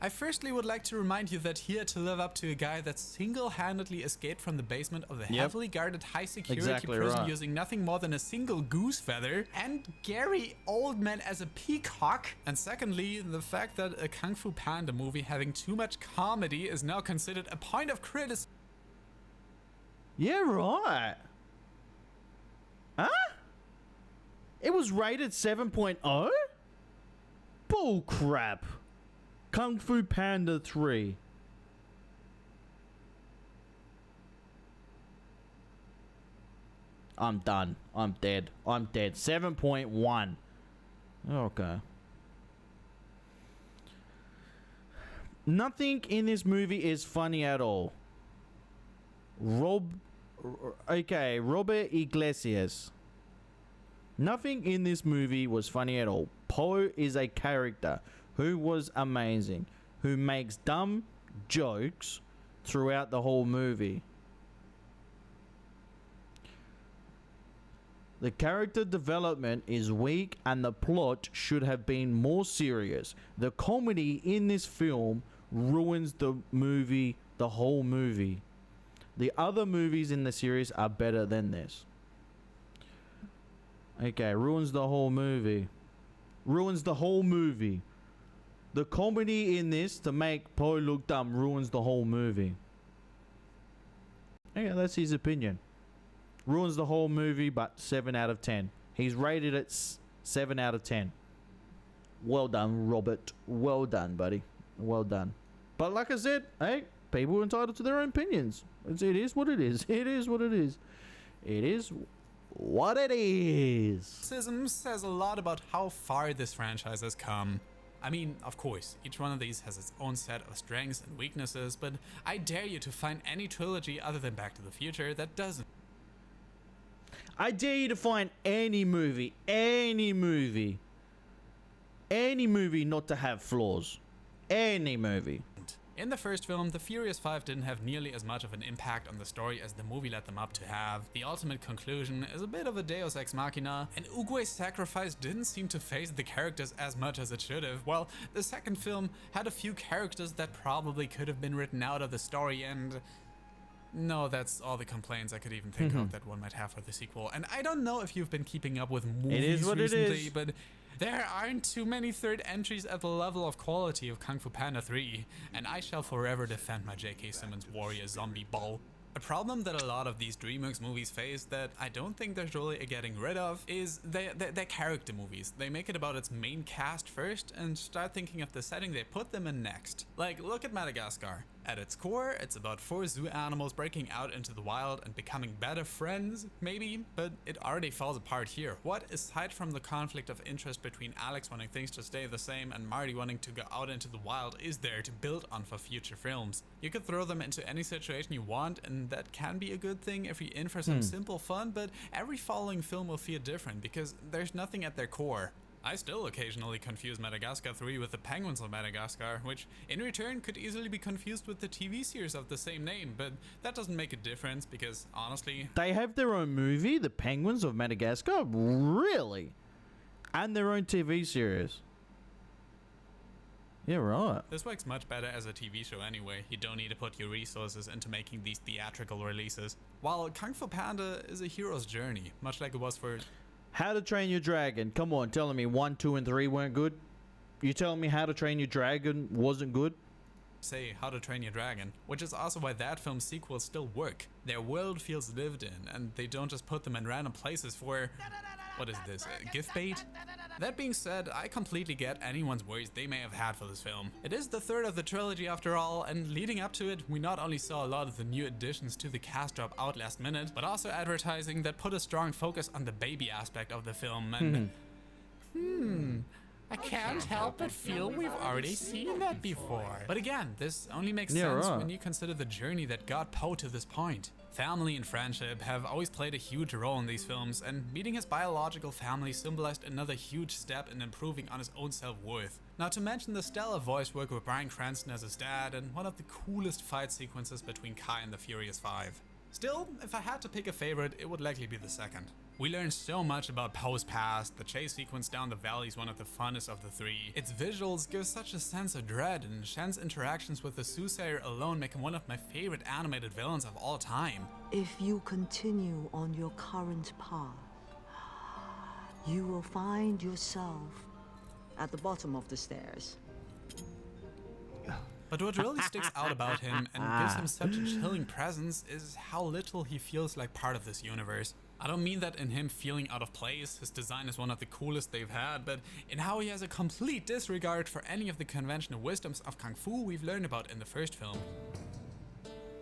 I firstly would like to remind you that here to live up to a guy that single-handedly escaped from the basement of a heavily guarded high-security prison using nothing more than a single goose feather, and Gary Oldman as a peacock, and secondly, the fact that a Kung Fu Panda movie having too much comedy is now considered a point of criticism. Yeah, right. Huh? It was rated 7.0? Bull crap. Kung Fu Panda 3. I'm done. I'm dead. 7.1. Okay. Nothing in this movie is funny at all. Robert Iglesias. Nothing in this movie was funny at all. Po is a character. who was amazing, who makes dumb jokes throughout the whole movie. The character development is weak and the plot should have been more serious. The comedy in this film ruins the movie, the whole movie. The other movies in the series are better than this. Okay, ruins the whole movie. Ruins the whole movie. The comedy in this to make Poe look dumb ruins the whole movie. Okay, that's his opinion. Ruins the whole movie, but 7 out of 10. He's rated it 7 out of 10. Well done, Robert. Well done, buddy. Well done. But like I said, hey, people are entitled to their own opinions. It is what it is. It is what it is. It is what it is. Criticism says a lot about how far this franchise has come. I mean, of course, each one of these has its own set of strengths and weaknesses, but I dare you to find any trilogy other than Back to the Future that doesn't. I dare you to find any movie not to have flaws. Any movie. In the first film, the Furious Five didn't have nearly as much of an impact on the story as the movie led them up to have. The ultimate conclusion is a bit of a deus ex machina, and Oogway's sacrifice didn't seem to phase the characters as much as it should have, while the second film had a few characters that probably could have been written out of the story, and no, that's all the complaints I could even think of that one might have for the sequel. And I don't know if you've been keeping up with movies recently, but there aren't too many third entries at the level of quality of Kung Fu Panda 3, and I shall forever defend my J.K. Simmons Warrior Zombie Ball. A problem that a lot of these DreamWorks movies face that I don't think they're really getting rid of is their character movies. They make it about its main cast first and start thinking of the setting they put them in next. Like, look at Madagascar. At its core, it's about 4 zoo animals breaking out into the wild and becoming better friends, maybe, but it already falls apart here. What, aside from the conflict of interest between Alex wanting things to stay the same and Marty wanting to go out into the wild, is there to build on for future films? You could throw them into any situation you want, and that can be a good thing if you're in for some simple fun, but every following film will feel different because there's nothing at their core. I still occasionally confuse Madagascar 3 with the Penguins of Madagascar, which in return could easily be confused with the TV series of the same name, but that doesn't make a difference because, honestly... They have their own movie, The Penguins of Madagascar? Really? And their own TV series? Yeah, right. This works much better as a TV show anyway. You don't need to put your resources into making these theatrical releases. While Kung Fu Panda is a hero's journey, much like it was for... How to Train Your Dragon. Come on, telling me 1, 2, and 3 weren't good? You telling me How to Train Your Dragon wasn't good? Say How to Train Your Dragon, which is also why that film's sequels still work. Their world feels lived in, and they don't just put them in random places for... What is this, gift bait? That being said, I completely get anyone's worries they may have had for this film. It is the third of the trilogy after all, and leading up to it, we not only saw a lot of the new additions to the cast drop out last minute, but also advertising that put a strong focus on the baby aspect of the film, and... I can't help but feel we've already seen that before. But again, this only makes sense when you consider the journey that got Poe to this point. Family and friendship have always played a huge role in these films, and meeting his biological family symbolized another huge step in improving on his own self-worth. Not to mention the stellar voice work with Bryan Cranston as his dad, and one of the coolest fight sequences between Kai and the Furious Five. Still, if I had to pick a favorite, it would likely be the second. We learned so much about Poe's past. The chase sequence down the valley is one of the funnest of the three. Its visuals give such a sense of dread, and Shen's interactions with the soothsayer alone make him one of my favorite animated villains of all time. If you continue on your current path, you will find yourself at the bottom of the stairs. But what really sticks out about him and gives him such a chilling presence is how little he feels like part of this universe. I don't mean that in him feeling out of place, his design is one of the coolest they've had, but in how he has a complete disregard for any of the conventional wisdoms of Kung Fu we've learned about in the first film.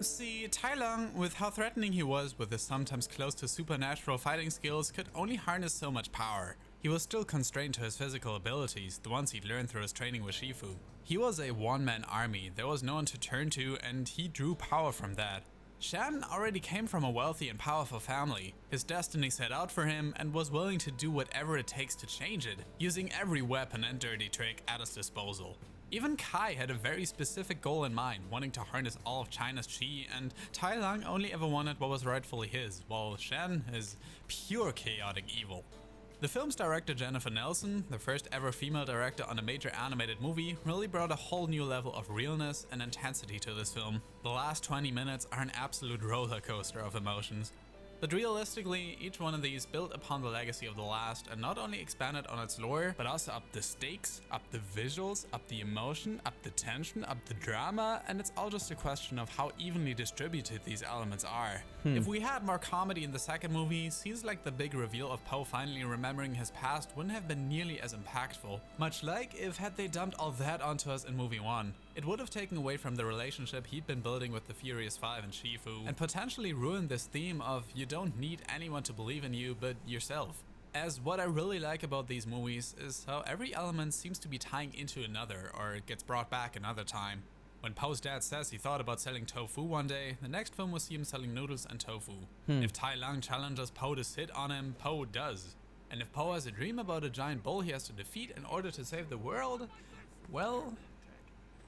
See, Tai Lung, with how threatening he was with his sometimes close to supernatural fighting skills, could only harness so much power. He was still constrained to his physical abilities, the ones he'd learned through his training with Shifu. He was a one-man army, there was no one to turn to, and he drew power from that. Shan already came from a wealthy and powerful family. His destiny set out for him and was willing to do whatever it takes to change it, using every weapon and dirty trick at his disposal. Even Kai had a very specific goal in mind, wanting to harness all of China's chi, and Tai Lang only ever wanted what was rightfully his, while Shan is pure chaotic evil. The film's director Jennifer Nelson, the first ever female director on a major animated movie, really brought a whole new level of realness and intensity to this film. The last 20 minutes are an absolute roller coaster of emotions. But realistically, each one of these built upon the legacy of the last and not only expanded on its lore, but also upped the stakes, upped the visuals, upped the emotion, upped the tension, upped the drama, and it's all just a question of how evenly distributed these elements are. If we had more comedy in the second movie, scenes like the big reveal of Poe finally remembering his past wouldn't have been nearly as impactful, much like if had they dumped all that onto us in movie 1. It would have taken away from the relationship he'd been building with the Furious Five and Shifu, and potentially ruined this theme of you don't need anyone to believe in you but yourself. As what I really like about these movies is how every element seems to be tying into another, or it gets brought back another time. When Poe's dad says he thought about selling tofu one day, the next film will see him selling noodles and tofu. If Tai Lang challenges Poe to sit on him, Poe does. And if Poe has a dream about a giant bull he has to defeat in order to save the world, well,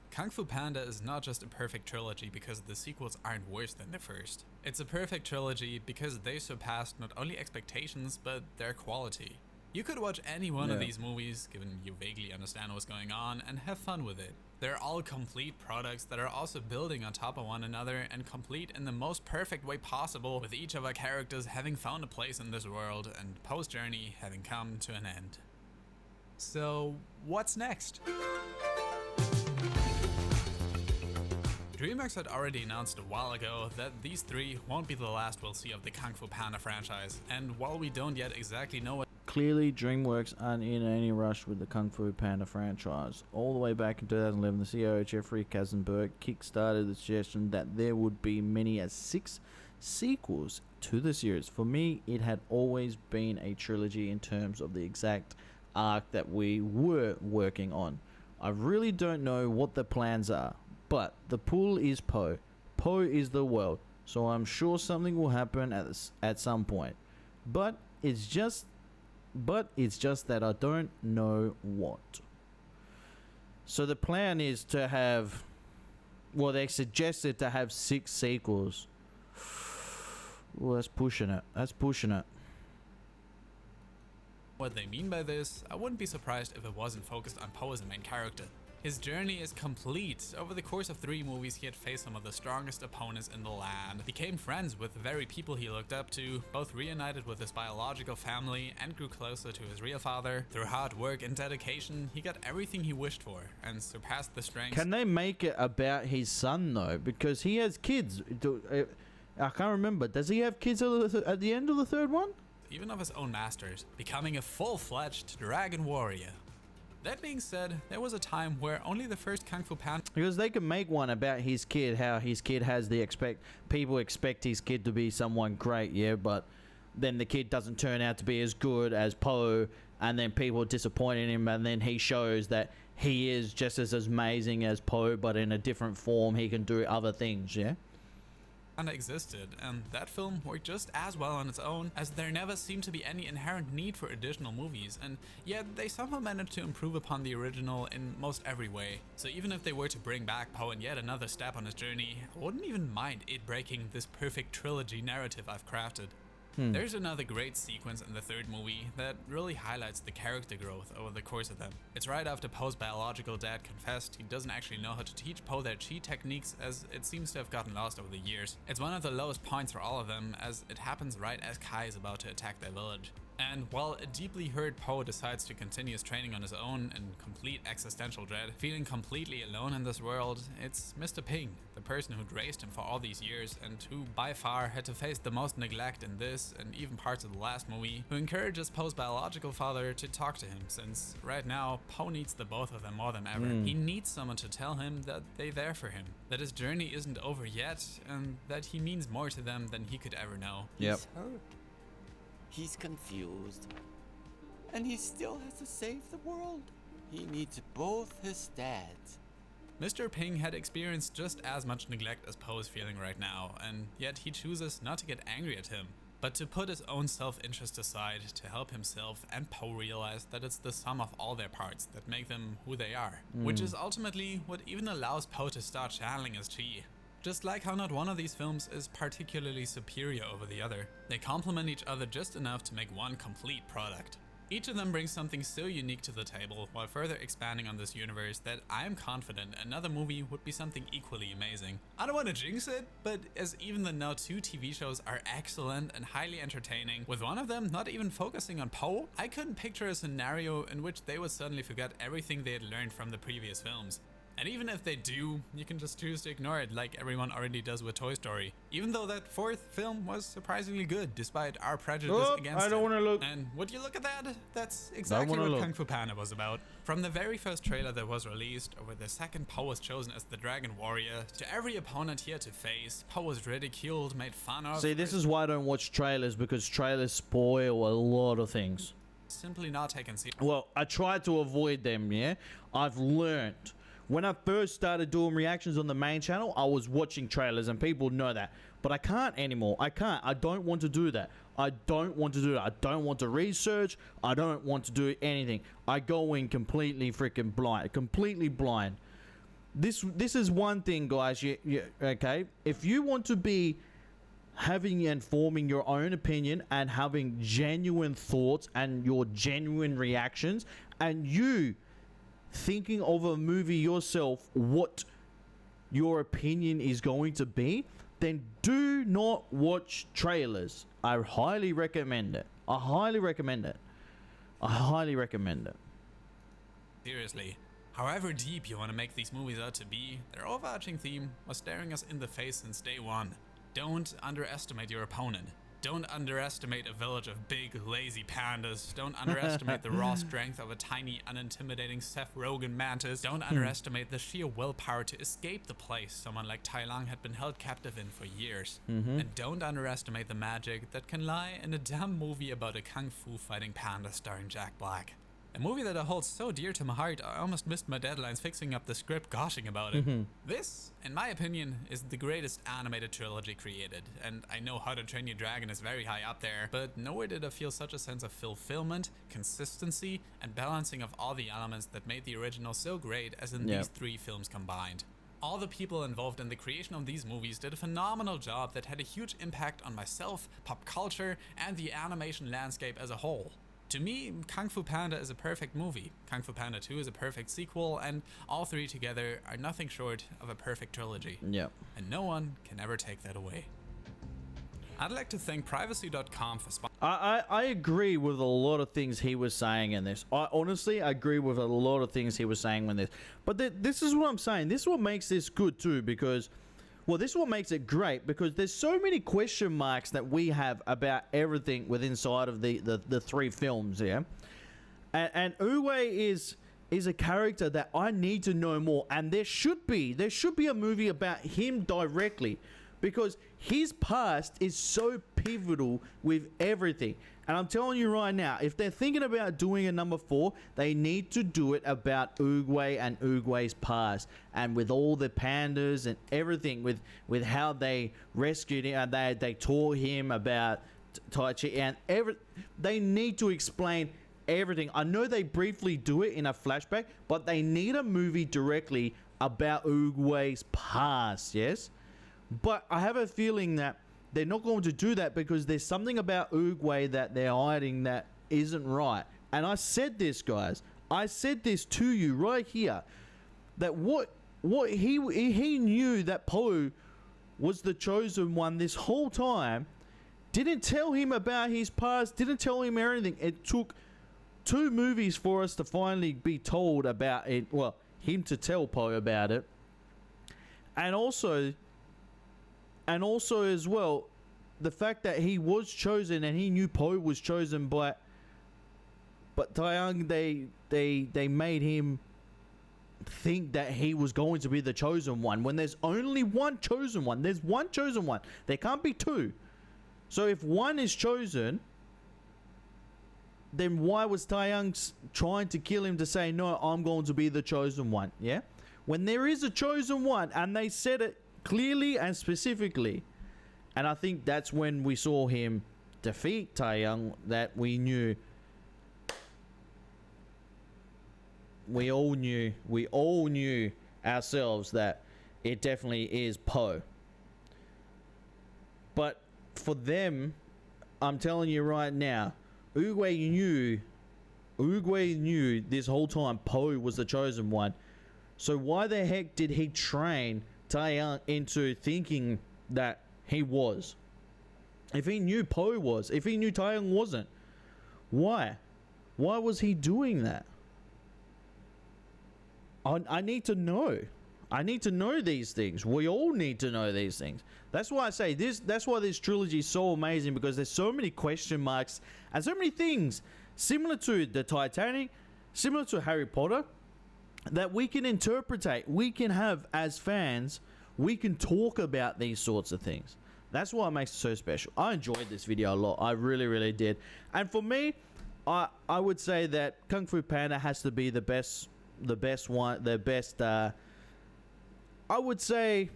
Kung Fu Panda is not just a perfect trilogy because the sequels aren't worse than the first. It's a perfect trilogy because they surpassed not only expectations, but their quality. You could watch any one of these movies, given you vaguely understand what's going on, and have fun with it. They're all complete products that are also building on top of one another and complete in the most perfect way possible, with each of our characters having found a place in this world and Poe's journey having come to an end. So, what's next? DreamWorks had already announced a while ago that these three won't be the last we'll see of the Kung Fu Panda franchise, and while we don't yet exactly know what Clearly, DreamWorks aren't in any rush with the Kung Fu Panda franchise. All the way back in 2011, the CEO Jeffrey Katzenberg kickstarted the suggestion that there would be many as 6 sequels to the series. For me, it had always been a trilogy in terms of the exact arc that we were working on. I really don't know what the plans are, but the pool is Poe. Poe is the world, so I'm sure something will happen at some point. But it's just that I don't know what. So the plan is to have, well, they suggested to have 6 sequels. Well, that's pushing it. What they mean by this, I wouldn't be surprised if it wasn't focused on Poe as a main character. His journey is complete. Over the course of 3 movies, he had faced some of the strongest opponents in the land, became friends with the very people he looked up to, both reunited with his biological family and grew closer to his real father. Through hard work and dedication, he got everything he wished for and surpassed the strengths. Can they make it about his son though? Because he has kids. I can't remember. Does he have kids at the end of the third one? Even of his own masters, becoming a full-fledged dragon warrior. That being said, there was a time where only the first Kung Fu Panda... Because they could make one about his kid, how his kid has the people expect his kid to be someone great, yeah, but then the kid doesn't turn out to be as good as Poe, and then people are disappointed in him, and then he shows that he is just as amazing as Poe, but in a different form. He can do other things, yeah? existed, and that film worked just as well on its own, as there never seemed to be any inherent need for additional movies, and yet they somehow managed to improve upon the original in most every way. So even if they were to bring back Poe in yet another step on his journey, I wouldn't even mind it breaking this perfect trilogy narrative I've crafted. There's another great sequence in the third movie that really highlights the character growth over the course of them. It's right after Poe's biological dad confessed he doesn't actually know how to teach Poe their chi techniques, as it seems to have gotten lost over the years. It's one of the lowest points for all of them, as it happens right as Kai is about to attack their village. And while a deeply hurt Poe decides to continue his training on his own in complete existential dread, feeling completely alone in this world, it's Mr. Ping, the person who'd raised him for all these years and who by far had to face the most neglect in this and even parts of the last movie, who encourages Poe's biological father to talk to him, since right now Poe needs the both of them more than ever. He needs someone to tell him that they're there for him, that his journey isn't over yet, and that he means more to them than he could ever know. He's hurt. He's confused. And he still has to save the world. He needs both his dads. Mr. Ping had experienced just as much neglect as Poe is feeling right now, and yet he chooses not to get angry at him, but to put his own self-interest aside to help himself and Poe realize that it's the sum of all their parts that make them who they are, which is ultimately what even allows Poe to start channeling his chi. Just like how not one of these films is particularly superior over the other, they complement each other just enough to make one complete product. Each of them brings something so unique to the table while further expanding on this universe that I am confident another movie would be something equally amazing. I don't want to jinx it, but as even the now 2 TV shows are excellent and highly entertaining, with one of them not even focusing on Poe, I couldn't picture a scenario in which they would suddenly forget everything they had learned from the previous films. And even if they do, you can just choose to ignore it like everyone already does with Toy Story. Even though that 4th film was surprisingly good, despite our prejudice against it. I don't want to look. And would you look at that? That's exactly what Kung Fu Panda was about. From the very first trailer that was released, over the second Poe was chosen as the Dragon Warrior, to every opponent he had to face, Poe was ridiculed, made fun of. See, this is why I don't watch trailers, because trailers spoil a lot of things. Simply not taken seriously. Well, I try to avoid them, yeah? I've learned. When I first started doing reactions on the main channel, I was watching trailers, and people know that. But I can't anymore. I can't. I don't want to do that. I don't want to do that. I don't want to research. I don't want to do anything. I go in completely freaking blind. Completely blind. This is one thing, guys. Okay? If you want to be having and forming your own opinion and having genuine thoughts and your genuine reactions, and you thinking of a movie yourself, what your opinion is going to be, then do not watch trailers. I highly recommend it. I highly recommend it. I highly recommend it. Seriously. However deep you want to make these movies out to be, their overarching theme was staring us in the face since day one. Don't underestimate your opponent. Don't underestimate a village of big, lazy pandas. Don't underestimate the raw strength of a tiny, unintimidating Seth Rogen mantis. Don't underestimate the sheer willpower to escape the place someone like Tai Lang had been held captive in for years. And don't underestimate the magic that can lie in a dumb movie about a kung fu fighting panda starring Jack Black. A movie that I hold so dear to my heart, I almost missed my deadlines fixing up the script gushing about it. This, in my opinion, is the greatest animated trilogy created, and I know How to Train Your Dragon is very high up there, but nowhere did I feel such a sense of fulfillment, consistency, and balancing of all the elements that made the original so great as in these 3 films combined. All the people involved in the creation of these movies did a phenomenal job that had a huge impact on myself, pop culture, and the animation landscape as a whole. To me, Kung Fu Panda is a perfect movie, Kung Fu Panda 2 is a perfect sequel, and all 3 together are nothing short of a perfect trilogy. Yep. And no one can ever take that away. I'd like to thank Privacy.com for sponsoring. I agree with a lot of things he was saying in this. I honestly agree with a lot of things he was saying in this. But this is what I'm saying. This is what makes this good too, because... Well, this is what makes it great, because there's so many question marks that we have about everything within inside of the 3 films, yeah? And Uwe is a character that I need to know more, and there should be a movie about him directly, because his past is so pivotal with everything. And I'm telling you right now, if they're thinking about doing a number 4, they need to do it about Uwe and Uwe's past, and with all the pandas and everything, with how they rescued him, they taught him about Tai Chi and they need to explain everything. I know they briefly do it in a flashback, but they need a movie directly about Uwe's past, yes? But I have a feeling that they're not going to do that, because there's something about Uwe that they're hiding that isn't right. And I said this, guys. I said this to you right here. That what he knew that Poe was the chosen one this whole time. Didn't tell him about his past. Didn't tell him anything. It took 2 movies for us to finally be told about it. Well, him to tell Poe about it. And also as well, the fact that he was chosen and he knew Poe was chosen, but Taeyang, they made him think that he was going to be the chosen one, when there's only one chosen one. There's one chosen one. There can't be 2. So if one is chosen, then why was Taeyang trying to kill him to say, no, I'm going to be the chosen one? Yeah? When there is a chosen one, and they said it clearly and specifically, and I think that's when we saw him defeat Tai Young, that we knew, we all knew ourselves that it definitely is Poe. But for them, I'm telling you right now, Oogway knew this whole time Poe was the chosen one. So why the heck did he train Tai Young into thinking that he was? If he knew Poe was, if he knew Tai Young wasn't, why? Why was he doing that? I need to know. I need to know these things. We all need to know these things. That's why I say this. That's why this trilogy is so amazing, because there's so many question marks and so many things similar to the Titanic, similar to Harry Potter, that we can interpretate. We can have, as fans, we can talk about these sorts of things. That's why it makes it so special. I enjoyed this video a lot. I really, really did. And for me, I would say that Kung Fu Panda has to be the best one, the best. I would say,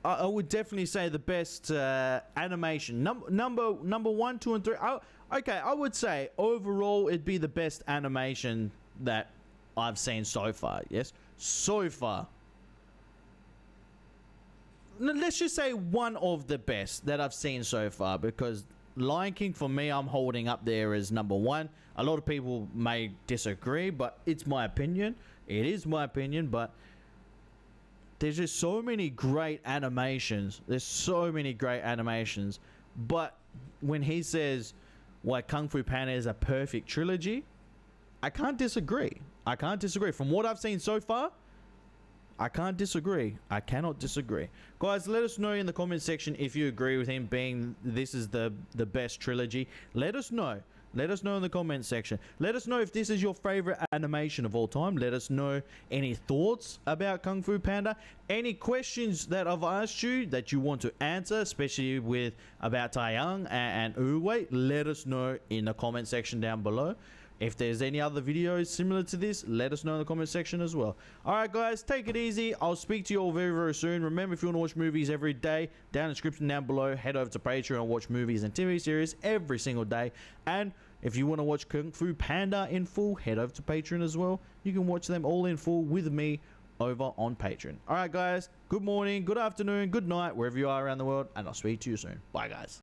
I would definitely say the best animation. Number 1, 2, and 3. Okay, I would say overall it'd be the best animation that I've seen so far. Yes, so far. Let's just say one of the best that I've seen so far, because Lion King, for me, I'm holding up there as number 1. A lot of people may disagree, but it's my opinion. It is my opinion, but there's just so many great animations. There's so many great animations. But when he says, why Kung Fu Panda is a perfect trilogy, I can't disagree. I can't disagree. From what I've seen so far, I can't disagree. I cannot disagree. Guys, let us know in the comment section if you agree with him being this is the best trilogy. Let us know. Let us know in the comment section. Let us know if this is your favorite animation of all time. Let us know any thoughts about Kung Fu Panda. Any questions that I've asked you that you want to answer, especially with about Tai Young and Uwe. Let us know in the comment section down below. If there's any other videos similar to this, let us know in the comment section as well. Alright guys, take it easy. I'll speak to you all very, very soon. Remember, if you want to watch movies every day, down in the description down below, head over to Patreon and watch movies and TV series every single day. And if you want to watch Kung Fu Panda in full, head over to Patreon as well. You can watch them all in full with me over on Patreon. Alright guys, good morning, good afternoon, good night, wherever you are around the world, and I'll speak to you soon. Bye guys.